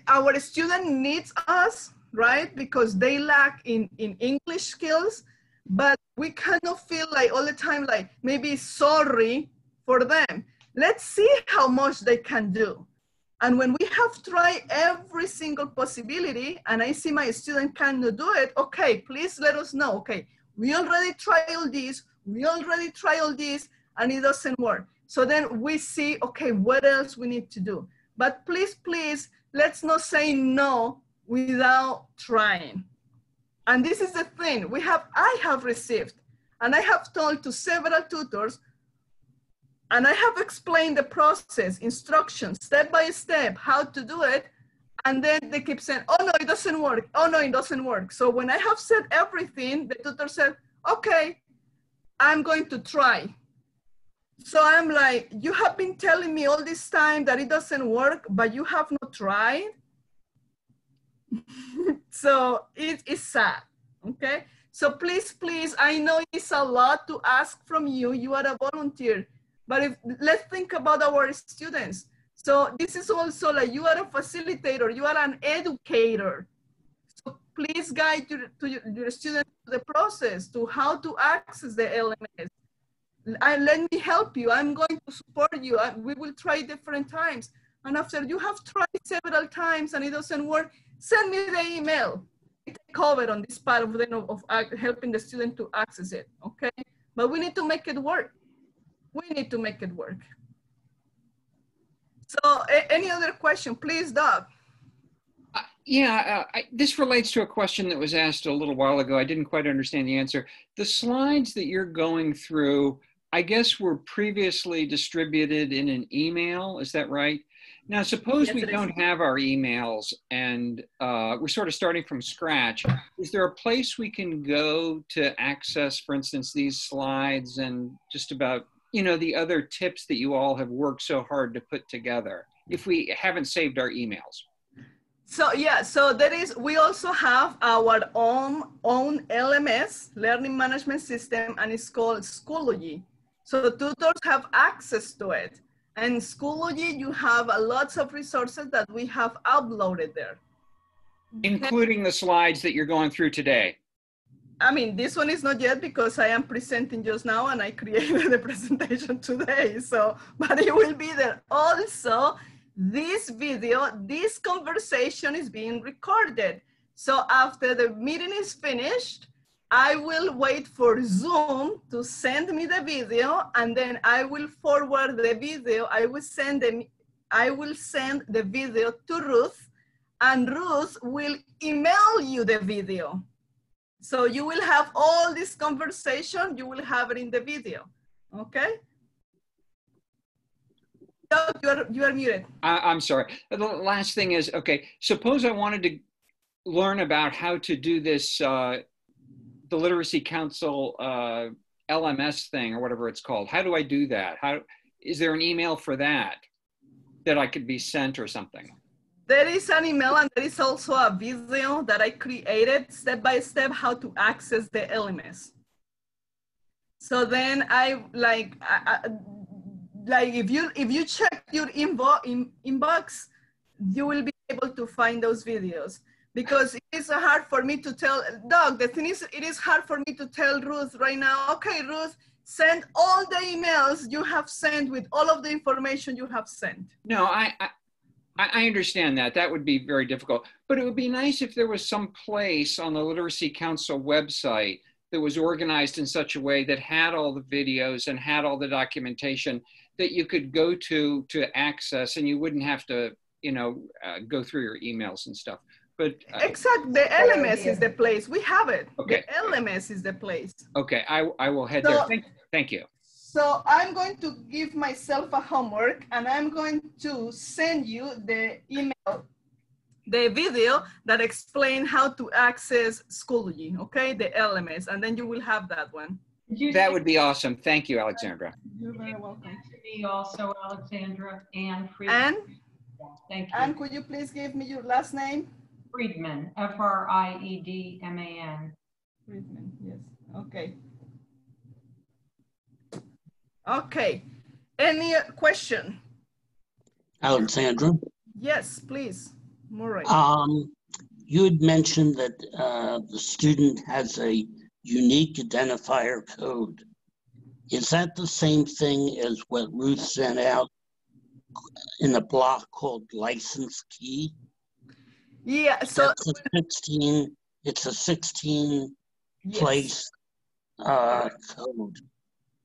our student needs us, right? Because they lack in English skills, but we cannot feel like all the time, like maybe sorry for them. Let's see how much they can do. And when we have tried every single possibility and I see my student cannot do it, okay, please let us know. Okay, we already tried all this, and it doesn't work. So then we see, okay, what else we need to do? But please, please, let's not say no without trying. And this is the thing I have received, and I have told to several tutors, And I have explained the process, instructions, step by step, how to do it. And then they keep saying, oh no, it doesn't work. Oh no, it doesn't work. So when I have said everything, the tutor said, okay, I'm going to try. So I'm like, you have been telling me all this time that it doesn't work, but you have not tried. So it is sad, okay? So please, please, I know it's a lot to ask from you. You are a volunteer, but let's think about our students. So this is also like you are a facilitator, you are an educator. So please guide your students to the process, to how to access the LMS. And let me help you. I'm going to support you. We will try different times. And after you have tried several times and it doesn't work, send me the email. I take over on this part of helping the student to access it, okay? But we need to make it work. We need to make it work. So any other question, please, Doug? This relates to a question that was asked a little while ago. I didn't quite understand the answer. The slides that you're going through, I guess, were previously distributed in an email. Is that right? Now, suppose Yes, we don't have our emails and we're sort of starting from scratch. Is there a place we can go to access, for instance, these slides and just about, you know, the other tips that you all have worked so hard to put together if we haven't saved our emails? So yeah, so we also have our own LMS, learning management system, and it's called Schoology. So tutors have access to it. And Schoology, you have lots of resources that we have uploaded there. Including the slides that you're going through today. I mean, this one is not yet because I am presenting just now and I created the presentation today. So, but it will be there. Also, this video, this conversation is being recorded. So after the meeting is finished, I will wait for Zoom to send me the video, and then I will forward the video. I will send the video to Ruth, and Ruth will email you the video. So you will have all this conversation, you will have it in the video, okay? You are muted. I'm sorry. The last thing is, okay, suppose I wanted to learn about how to do this, the Literacy Council LMS thing or whatever it's called. How do I do that? Is there an email for that I could be sent or something? There is an email and there is also a video that I created step by step how to access the LMS. So then if you check your inbox, you will be able to find those videos. Because it is hard for me to tell, Doug, the thing is, it is hard for me to tell Ruth right now, okay, Ruth, send all the emails you have sent with all of the information you have sent. No, I understand that. That would be very difficult. But it would be nice if there was some place on the Literacy Council website that was organized in such a way that had all the videos and had all the documentation that you could go to access, and you wouldn't have to, you know, go through your emails and stuff. But exactly, the LMS is the place. We have it. Okay. The LMS is the place. Okay, I will head there. Thank you. So I'm going to give myself a homework, and I'm going to send you the email, the video that explains how to access Schoology, okay? The LMS, and then you will have that one. That would be awesome. Thank you, Alexandra. You're very welcome. Me also, Alexandra, Ann Friedman. Ann? Thank you. Ann, could you please give me your last name? Friedman, F-R-I-E-D-M-A-N. Friedman, yes, okay. Okay, any question? Alexandra? Yes, please, Murray. You had mentioned that the student has a unique identifier code. Is that the same thing as what Ruth sent out in a block called license key? Yeah, so it's a 16 place code.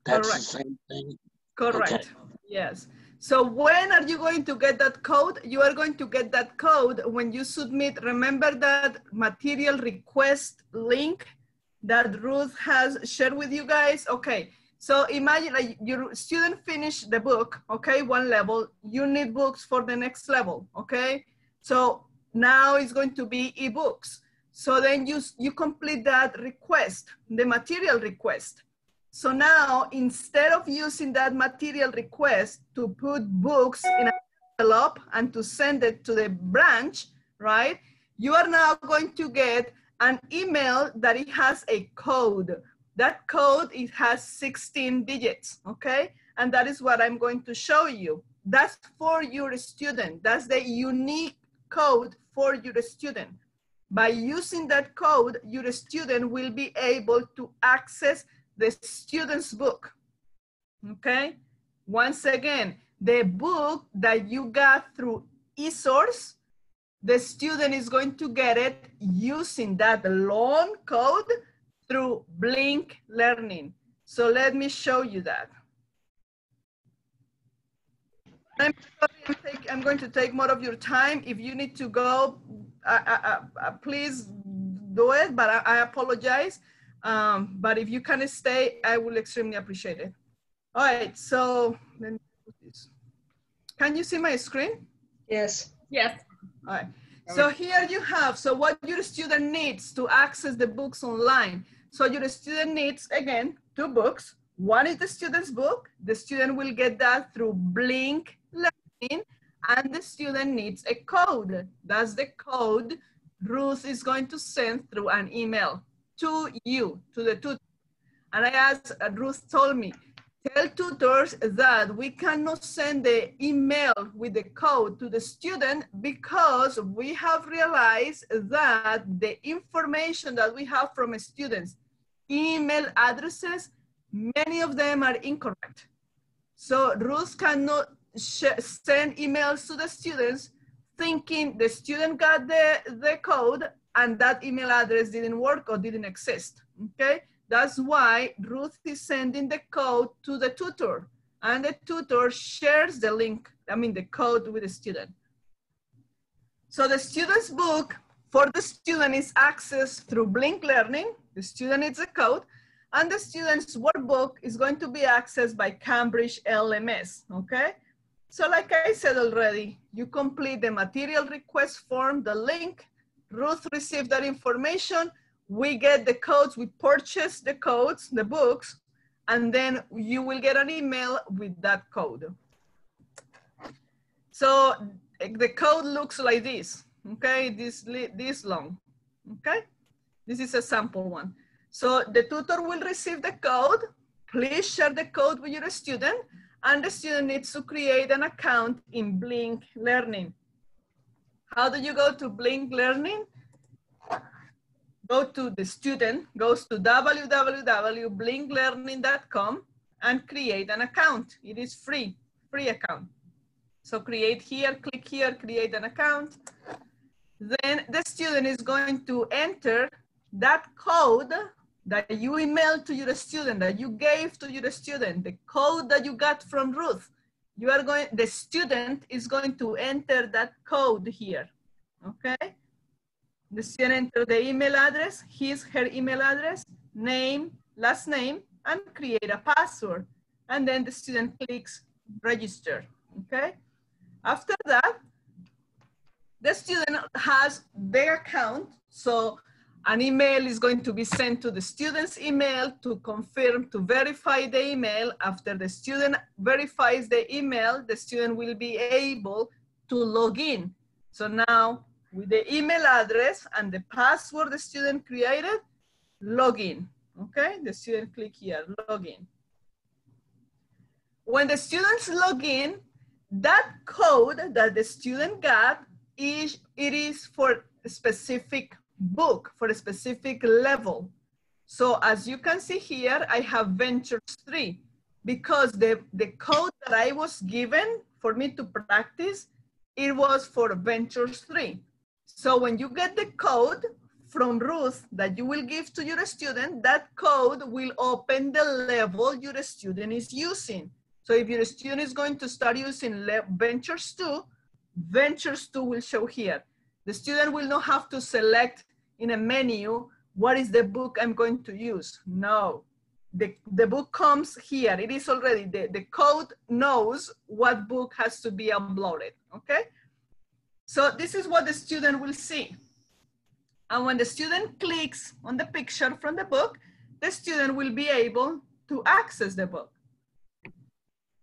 That's correct. the same thing? Correct, Okay. Yes. So when are you going to get that code? You are going to get that code when you submit. Remember that material request link that Ruth has shared with you guys? Okay, So imagine like your student finished the book, okay, one level, you need books for the next level, okay? So now it's going to be ebooks. So then you complete that request, the material request. So now instead of using that material request to put books in an envelope and to send it to the branch, right? You are now going to get an email that it has a code. That code, it has 16 digits, okay? And that is what I'm going to show you. That's for your student. That's the unique code for your student. By using that code, your student will be able to access the student's book, okay? Once again, the book that you got through eSource, the student is going to get it using that long code through Blink Learning. So let me show you that. I'm sorry, I'm going to take more of your time. If you need to go, please do it, but I apologize. But if you can stay, I will extremely appreciate it. All right, so let me put this. Can you see my screen? Yes. Yes. All right. So here you have, so what your student needs to access the books online. So your student needs, again, 2 books. One is the student's book. The student will get that through Blink Learning, and the student needs a code. That's the code Ruth is going to send through an email to you, to the tutor. And I asked, Ruth told me, tell tutors that we cannot send the email with the code to the student because we have realized that the information that we have from students, email addresses, many of them are incorrect. So Ruth cannot send emails to the students thinking the student got the code and that email address didn't work or didn't exist, okay? That's why Ruth is sending the code to the tutor, and the tutor shares the link, the code with the student. So the student's book for the student is accessed through Blink Learning. The student needs a code, and the student's workbook is going to be accessed by Cambridge LMS, okay? So like I said already, you complete the material request form, the link, Ruth received that information, we get the codes, we purchase the codes, the books, and then you will get an email with that code. So the code looks like this, okay? This long, okay? This is a sample one. So the tutor will receive the code. Please share the code with your student, and the student needs to create an account in Blink Learning. How do you go to Blink Learning? Go to the student, goes to www.blinklearning.com and create an account. It is free account. So create here, click here, create an account. Then the student is going to enter that code that you emailed to your student, that you gave to your student, the code that you got from Ruth. The student is going to enter that code here, okay? The student enter the email address, her email address, name, last name, and create a password. And then the student clicks register, okay? After that, the student has their account. So an email is going to be sent to the student's email to confirm, to verify the email. After the student verifies the email, the student will be able to log in. So now, with the email address and the password the student created, log in, okay? The student click here, log in. When the students log in, that code that the student got, it is for a specific book, for a specific level. So as you can see here, I have Ventures 3 because the code that I was given for me to practice, it was for Ventures 3. So when you get the code from Ruth that you will give to your student, that code will open the level your student is using. So if your student is going to start using Ventures 2, Ventures 2 will show here. The student will not have to select in a menu, what is the book I'm going to use? No, the book comes here. It is already, the code knows what book has to be uploaded, okay? So this is what the student will see. And when the student clicks on the picture from the book, the student will be able to access the book.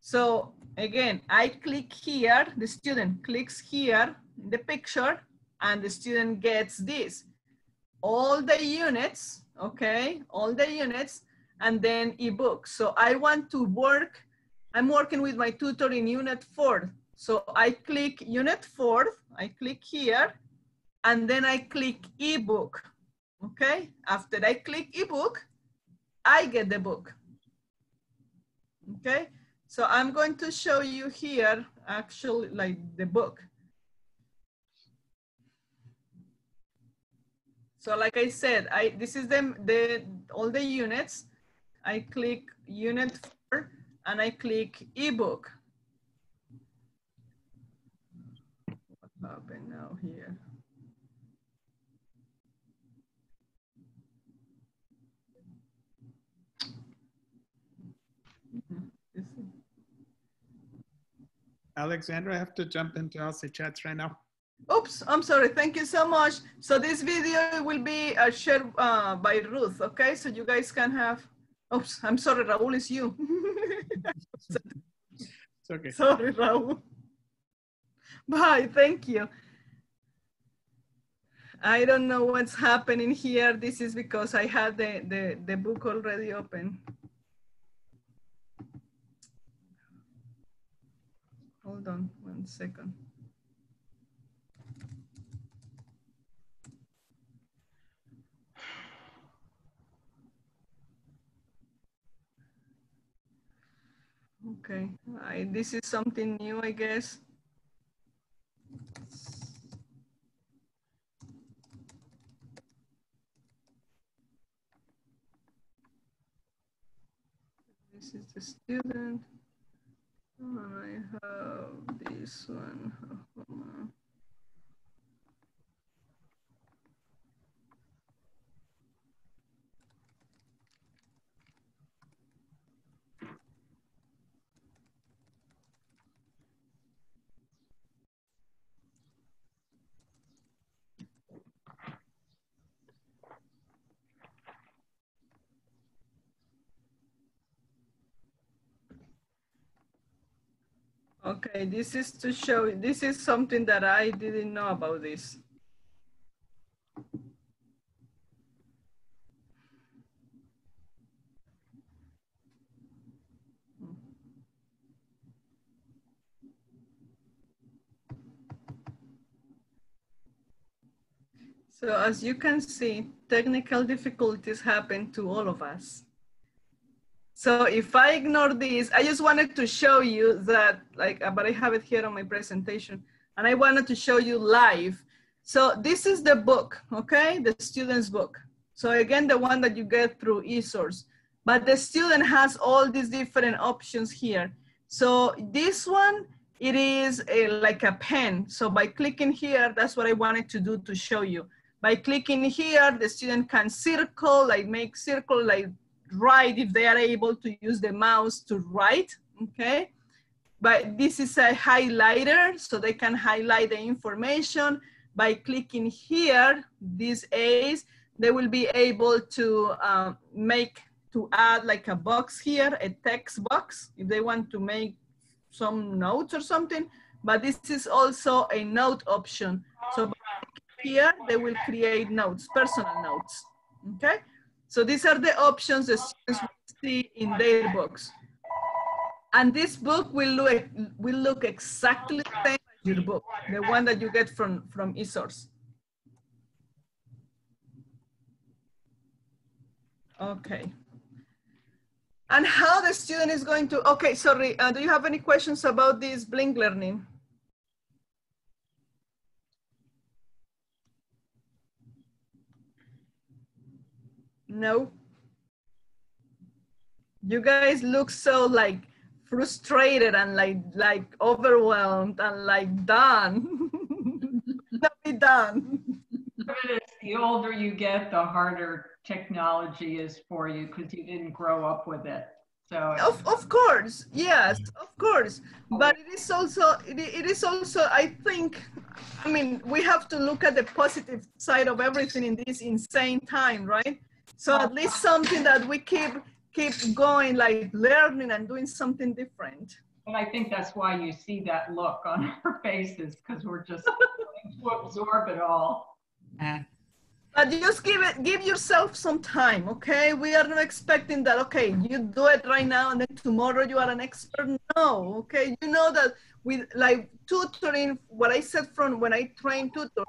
So again, I click here, the student clicks here in the picture, and the student gets this. All the units, okay? All the units, and then ebook. So I want to work, I'm working with my tutor in unit 4. So I click unit 4, I click here, and then I click ebook, okay? After I click ebook, I get the book, okay? So I'm going to show you here, actually, like the book. So like I said, this is all the units. I click unit 4 and I click ebook. What happened now here? Alexandra, I have to jump into Elsie chats right now. Oops, I'm sorry. Thank you so much. So this video will be shared by Ruth, okay? So you guys can have, oops, I'm sorry, Raul, it's you. It's okay. Sorry, Raul. Bye, thank you. I don't know what's happening here. This is because I had the book already open. Hold on 1 second. Okay, this is something new, I guess. This is the student. And I have this one. Okay, this is to show, this is something that I didn't know about this. So as you can see, technical difficulties happen to all of us. So if I ignore this, I just wanted to show you that, like, but I have it here on my presentation, and I wanted to show you live. So this is the book, okay? The student's book. So again, the one that you get through eSource, but the student has all these different options here. So this one, it is like a pen. So by clicking here, that's what I wanted to do to show you. By clicking here, the student can circle, like make circle, like write if they are able to use the mouse to write, okay? But this is a highlighter, so they can highlight the information. By clicking here, these A's, they will be able to add like a box here, a text box, if they want to make some notes or something. But this is also a note option. So here, they will create notes, personal notes, okay? So these are the options the students will see in their books. And this book will look exactly the same as your book, the one that you get from eSource. Okay. And how the student is going to, okay, sorry, do you have any questions about this Blink Learning? No? You guys look so like frustrated and like overwhelmed and like done. Not be done. The older you get, the harder technology is for you because you didn't grow up with it. So Of course, yes, of course. But it is also, it is also, I think, I mean, we have to look at the positive side of everything in this insane time, right? So at least something that we keep going, like learning and doing something different. and I think that's why you see that look on our faces, because we're just trying to absorb it all. But just give yourself some time, okay? We are not expecting that, okay, you do it right now and then tomorrow you are an expert. No, okay? You know that with like tutoring, what I said from when I train tutors,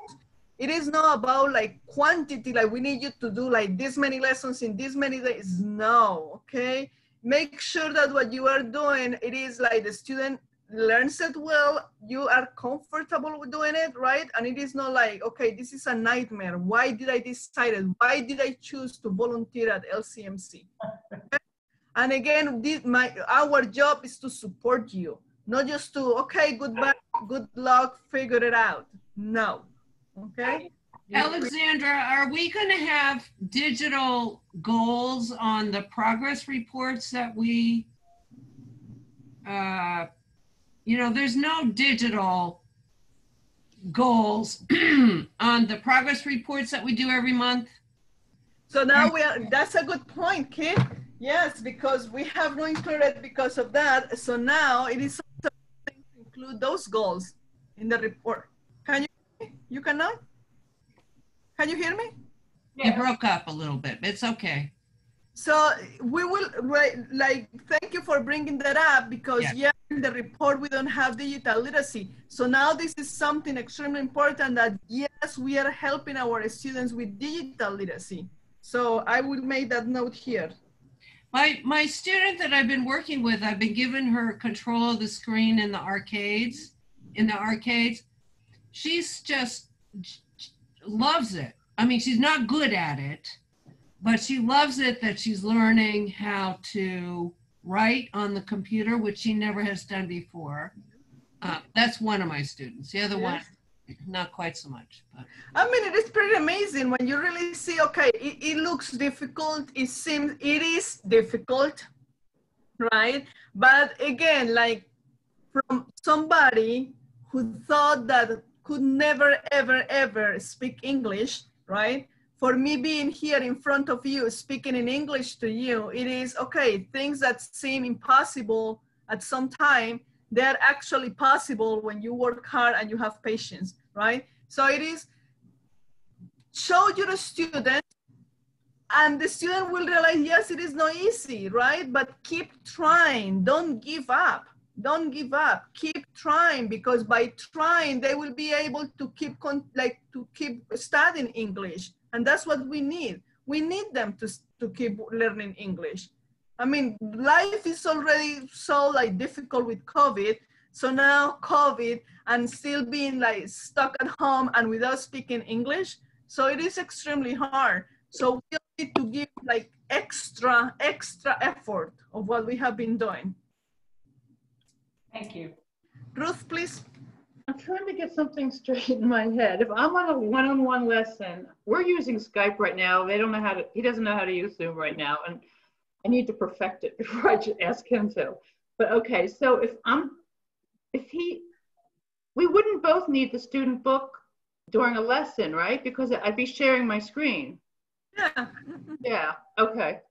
it is not about like quantity, like we need you to do like this many lessons in this many days. No, okay? Make sure that what you are doing, it is like the student learns it well, you are comfortable with doing it, right? And it is not like, okay, this is a nightmare. Why did I decide it? Why did I choose to volunteer at LCMC? And again, our job is to support you, not just to, okay, goodbye, good luck, figure it out. No, okay? Alexandra, are we going to have digital goals on the progress reports that we, you know, there's no digital goals on the progress reports that we do every month? So now that's a good point, Kit. Yes, because we have not included because of that. So now it is something to include those goals in the report. Can you hear me? You cannot? Can you hear me? You broke up a little bit. It's okay. So we will, like, thank you for bringing that up because yeah, in the report we don't have digital literacy. So now this is something extremely important that yes, we are helping our students with digital literacy. So I will make that note here. My student that I've been working with, I've been giving her control of the screen in the arcades. She's just loves it. I mean, she's not good at it, but she loves it that she's learning how to write on the computer, which she never has done before. That's one of my students. The other one, not quite so much. But. I mean, it is pretty amazing when you really see, okay, it looks difficult. It seems it is difficult, right? But again, like from somebody who thought that could never, ever, ever speak English, right? For me being here in front of you, speaking in English to you, it is, okay, things that seem impossible at some time, they're actually possible when you work hard and you have patience, right? So it is, show your student and the student will realize, yes, it is not easy, right? But keep trying, don't give up. Don't give up, keep trying, because by trying, they will be able to keep studying English. And that's what we need. We need them to keep learning English. I mean, life is already so like difficult with COVID. So now COVID and still being like stuck at home and without speaking English. So it is extremely hard. So we need to give like extra effort of what we have been doing. Thank you. Ruth, please. I'm trying to get something straight in my head. If I'm on a one-on-one lesson, we're using Skype right now. They don't know how to, he doesn't know how to use Zoom right now. And I need to perfect it before I just ask him to. But okay, so we wouldn't both need the student book during a lesson, right? Because I'd be sharing my screen. Yeah. Yeah, okay.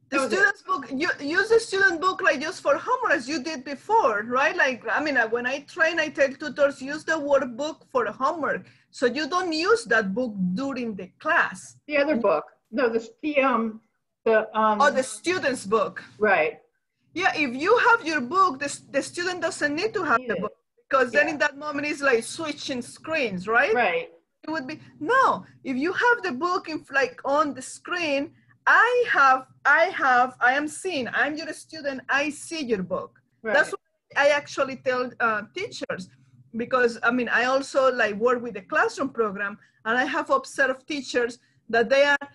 The student's book, you use the student book like just for homework as you did before, right? Like, I mean, when I train, I tell tutors, use the workbook for homework. So you don't use that book during the class. The other book. No, the student's book. Right. Yeah, if you have your book, the student doesn't need to have the book because then in that moment it's like switching screens, right? Right. It would be, no, if you have the book in like on the screen, I am seeing, I'm your student, I see your book. Right. That's what I actually tell teachers, because I mean, I also like work with the classroom program, and I have observed teachers that they are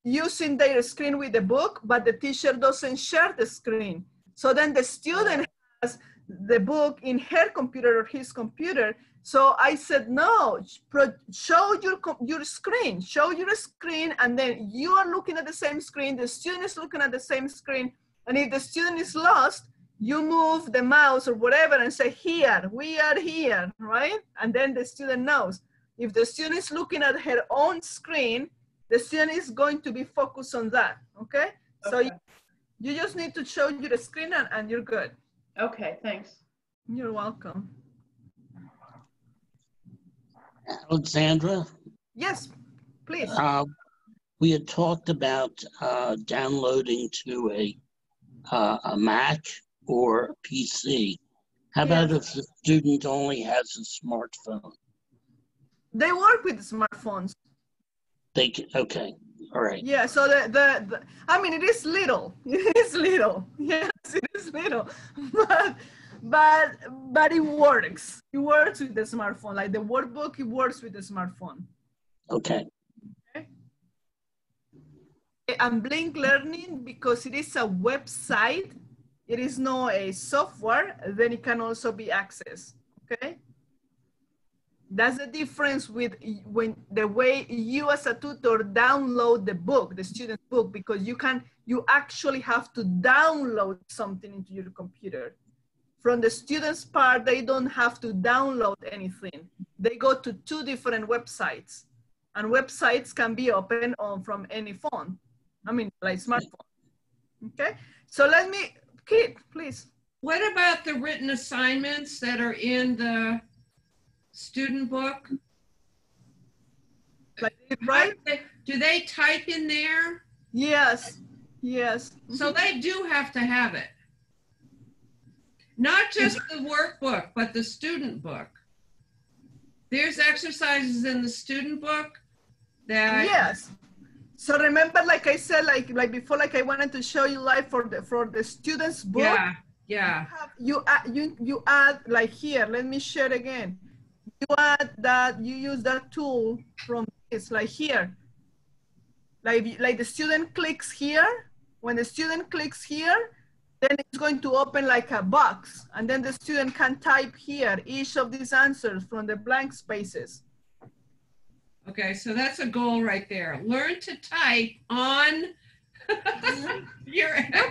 using their screen with the book, but the teacher doesn't share the screen. So then the student has the book in her computer or his computer. So I said, no, show your screen, show your screen, and then you are looking at the same screen, the student is looking at the same screen, and if the student is lost, you move the mouse or whatever and say, here, we are here, right? And then the student knows. If the student is looking at her own screen, the student is going to be focused on that, okay? So you just need to show your screen and you're good. Okay, thanks. You're welcome. Alexandra, Yes, please. we had talked about downloading to a Mac or a PC. How about if the student only has a smartphone? They work with smartphones. They can, okay, all right. Yeah, so I mean, it is little. It is little. Yes, it is little. But it works. It works with the smartphone. Like the workbook, it works with the smartphone. Okay. Okay. And Blink Learning, because it is a website, it is not a software, then it can also be accessed, okay? That's the difference with when the way you as a tutor download the book, the student's book, because you actually have to download something into your computer. From the student's part, they don't have to download anything. They go to 2 different websites, and websites can be opened from any phone. I mean, like smartphone, okay? So let me, Kate, please. What about the written assignments that are in the student book? Like, right? Do they type in there? Yes, yes. So they do have to have it. Not just the workbook, but the student book. There's exercises in the student book that. Yes. So remember, like I said, like before, like I wanted to show you live for the students' book. Yeah, yeah. You add like here. Let me share again. You add that, you use that tool from this, like here. Like the student clicks here. When the student clicks here, then it's going to open like a box, and then the student can type here each of these answers from the blank spaces. Okay, so that's a goal right there. Learn to type on your. No,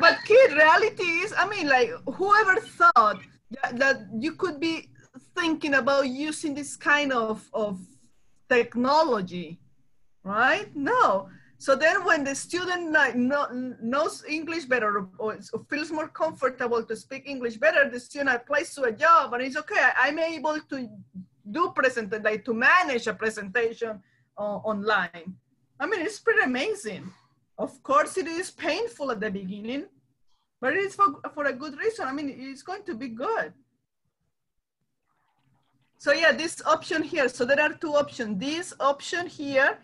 but kid, reality is, I mean, like whoever thought that you could be thinking about using this kind of technology, right? No. So then when the student like knows English better or feels more comfortable to speak English better, the student applies to a job and it's okay, I'm able to do to manage a presentation online. I mean, it's pretty amazing. Of course, it is painful at the beginning, but it is for a good reason. I mean, it's going to be good. So yeah, this option here. So there are 2 options. This option here,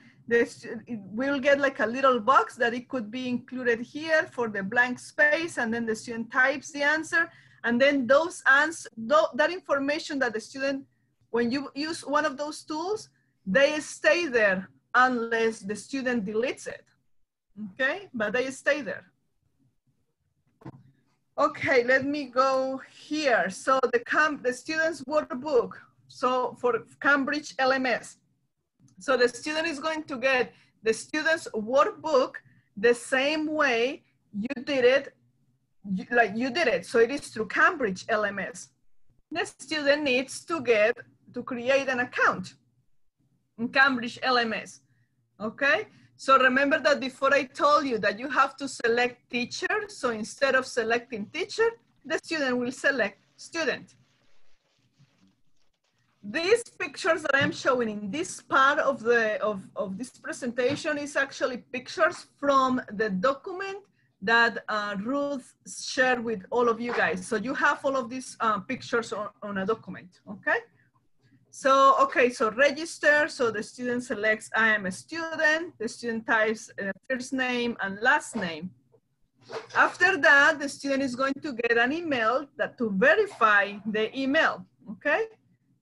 we'll get like a little box that it could be included here for the blank space, and then the student types the answer, and then those that information that the student, when you use one of those tools, they stay there unless the student deletes it, okay? But they stay there. Okay, let me go here. So the student's workbook, so for Cambridge LMS. So the student is going to get the student's workbook the same way you did it, like you did it. So it is through Cambridge LMS. The student needs to create an account in Cambridge LMS, okay? So remember that before I told you that you have to select teacher. So instead of selecting teacher, the student will select student. These pictures that I'm showing in this part of this presentation is actually pictures from the document that Ruth shared with all of you guys. So you have all of these pictures on a document, okay? So, okay, so register. So the student selects, I am a student. The student types first name and last name. After that, the student is going to get an email to verify the email, okay?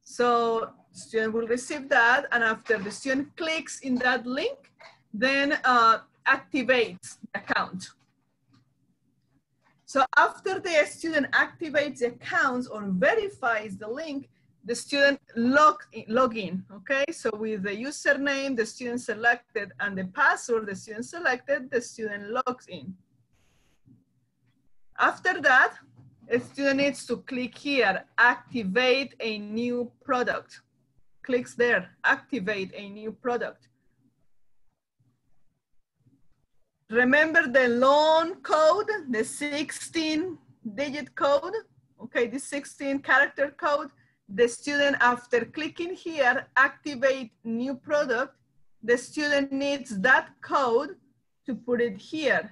So student will receive that, and after the student clicks in that link, then activates the account. So after the student activates the accounts or verifies the link, the student log in, okay? So with the username the student selected and the password the student selected, the student logs in. After that, a student needs to click here, activate a new product. Clicks there, activate a new product. Remember the long code, the 16-digit code? Okay, this 16-character code. The student, after clicking here, activate new product, the student needs that code to put it here.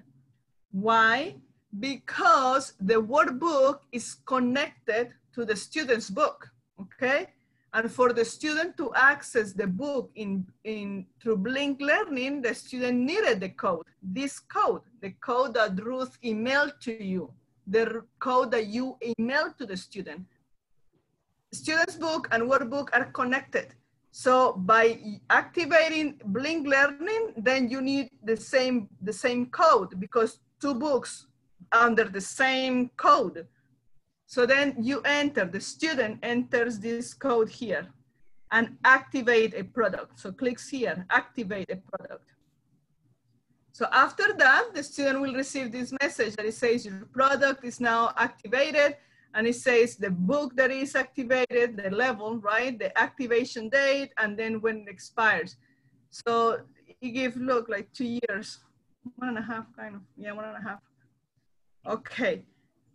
Why? Because the workbook is connected to the student's book, okay? And for the student to access the book through Blink Learning, the student needed the code, this code, the code that Ruth emailed to you, the code that you emailed to the student. Student's book and workbook are connected. So by activating Blink Learning, then you need the same code because two books under the same code. So then you enter, the student enters this code here and activate a product. So clicks here, activate a product. So after that, the student will receive this message that it says your product is now activated, and it says the book that is activated, the level, right? The activation date, and then when it expires. So it gives, look, like 2 years, 1.5 kind of, yeah, 1.5. Okay.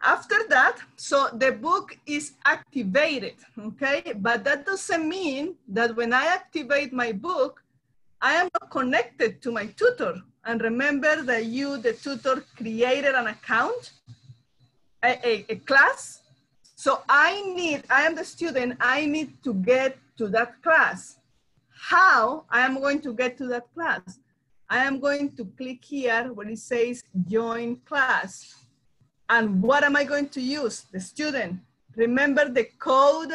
After that, so the book is activated, okay? But that doesn't mean that when I activate my book, I am not connected to my tutor. And remember that you, the tutor, created an account, a class. So I am the student, I need to get to that class. How I am going to get to that class? I am going to click here where it says join class. And what am I going to use? The student. Remember the code?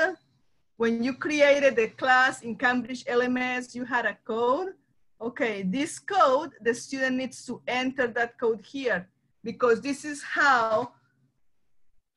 When you created the class in Cambridge LMS, you had a code. Okay, this code, the student needs to enter that code here because this is how,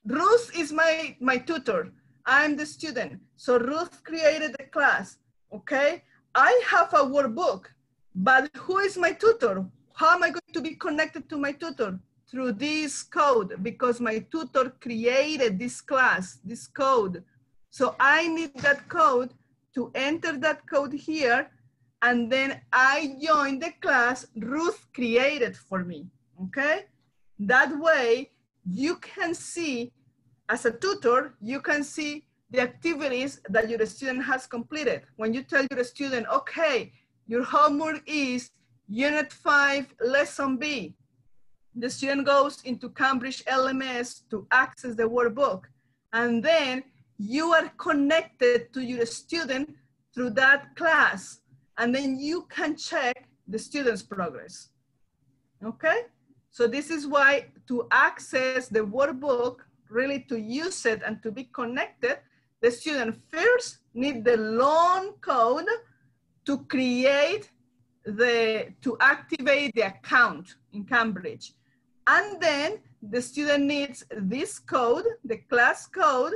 Ruth is my tutor. I'm the student. So Ruth created the class, okay? I have a workbook, but who is my tutor? How am I going to be connected to my tutor? Through this code, because my tutor created this class, this code. So I need that code to enter that code here, and then I join the class Ruth created for me, okay? That way, you can see, as a tutor, you can see the activities that your student has completed. When you tell your student, okay, your homework is Unit 5, Lesson B, the student goes into Cambridge LMS to access the workbook. And then you are connected to your student through that class. And then you can check the student's progress. Okay? So this is why to access the workbook, really to use it and to be connected, the student first need the long code to create to activate the account in Cambridge. And then the student needs this code, the class code,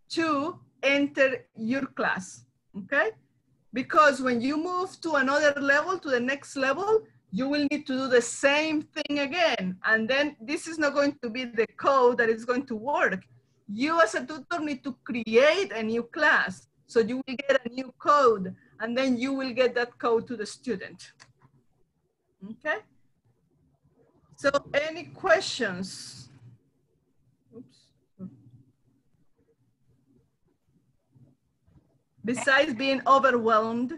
to enter your class, okay? Because when you move to another level, to the next level, you will need to do the same thing again. And then this is not going to be the code that is going to work. You as a tutor need to create a new class. So you will get a new code, and then you will get that code to the student, okay? So any questions? Oops. Besides being overwhelmed.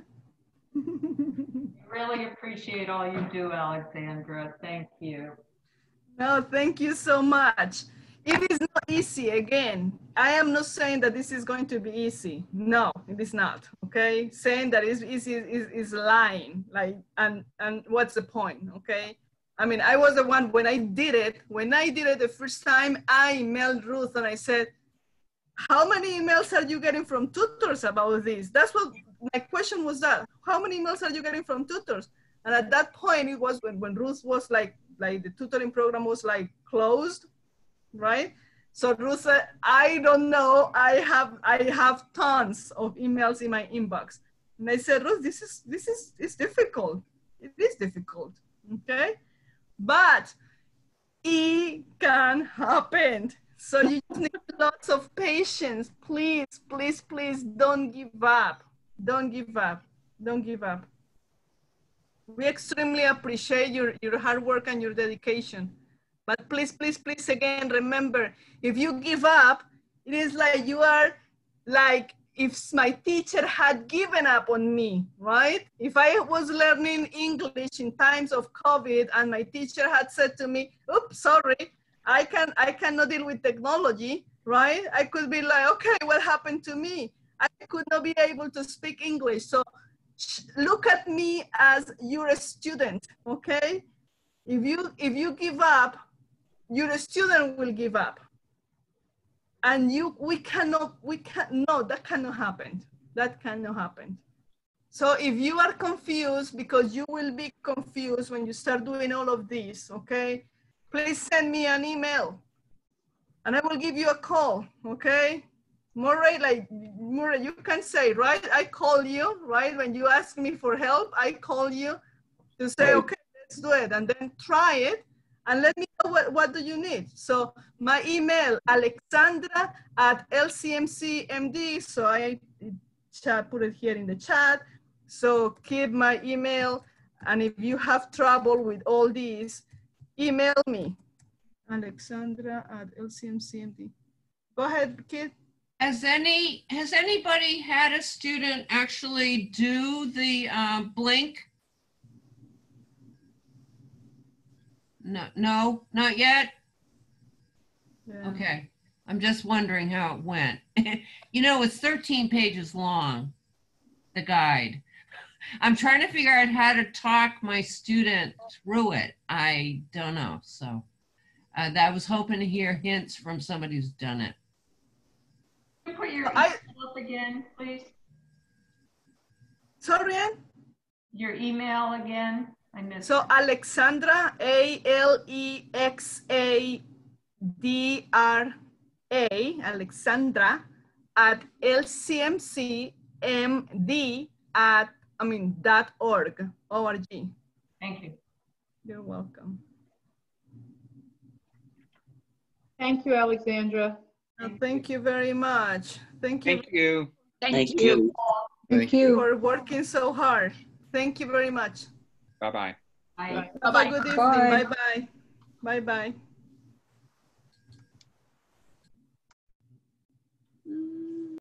Really appreciate all you do, Alexandra. Thank you. No, thank you so much. It is not easy. Again, I am not saying that this is going to be easy. No, it is not. Okay, saying that it's easy is lying. Like, and what's the point? Okay. I mean, I was the one when I did it the first time, I emailed Ruth and I said, how many emails are you getting from tutors about this? That's what my question was, that how many emails are you getting from tutors? And at that point, it was when Ruth was like the tutoring program was like closed, right? So Ruth said, I don't know. I have tons of emails in my inbox. And I said, Ruth, it's difficult. It is difficult, okay? But it can happen. So you just need lots of patience. Please, please, please don't give up. Don't give up. Don't give up. We extremely appreciate your hard work and your dedication. But please, please, please, again, remember, if you give up, it is like you are like if my teacher had given up on me, right? If I was learning English in times of COVID and my teacher had said to me, oops, sorry, I cannot deal with technology, right? I could be like, okay, what happened to me? I could not be able to speak English. So look at me as you're a student, okay? If you give up, your student will give up. And no, that cannot happen. That cannot happen. So if you are confused, because you will be confused when you start doing all of this, okay? Please send me an email and I will give you a call, okay? Murray, you can say, right? I call you, right? When you ask me for help, I call you to say, okay, let's do it. And then try it and let me know what do you need. So my email, alexandra@lcmcmd. So I put it here in the chat. So keep my email. And if you have trouble with all these, email me, alexandra@lcmcmd. Go ahead, kid. Has anybody had a student actually do the blink? No, not yet. Yeah. Okay, I'm just wondering how it went. You know, it's 13 pages long, the guide. I'm trying to figure out how to talk my student through it. I don't know, so I was hoping to hear hints from somebody who's done it. Can you put your email up again, please? Sorry, Ann? Your email again? I missed So it. Alexandra, ALEXANDRA, Alexandra @lcmcmd.org. Thank you. You're welcome. Thank you, Alexandra. Thank you very much. Thank you. Thank you. Thank you. Thank you. For working so hard. Thank you very much. Bye-bye. Bye. Have a good evening. Bye. Bye-bye. Bye-bye.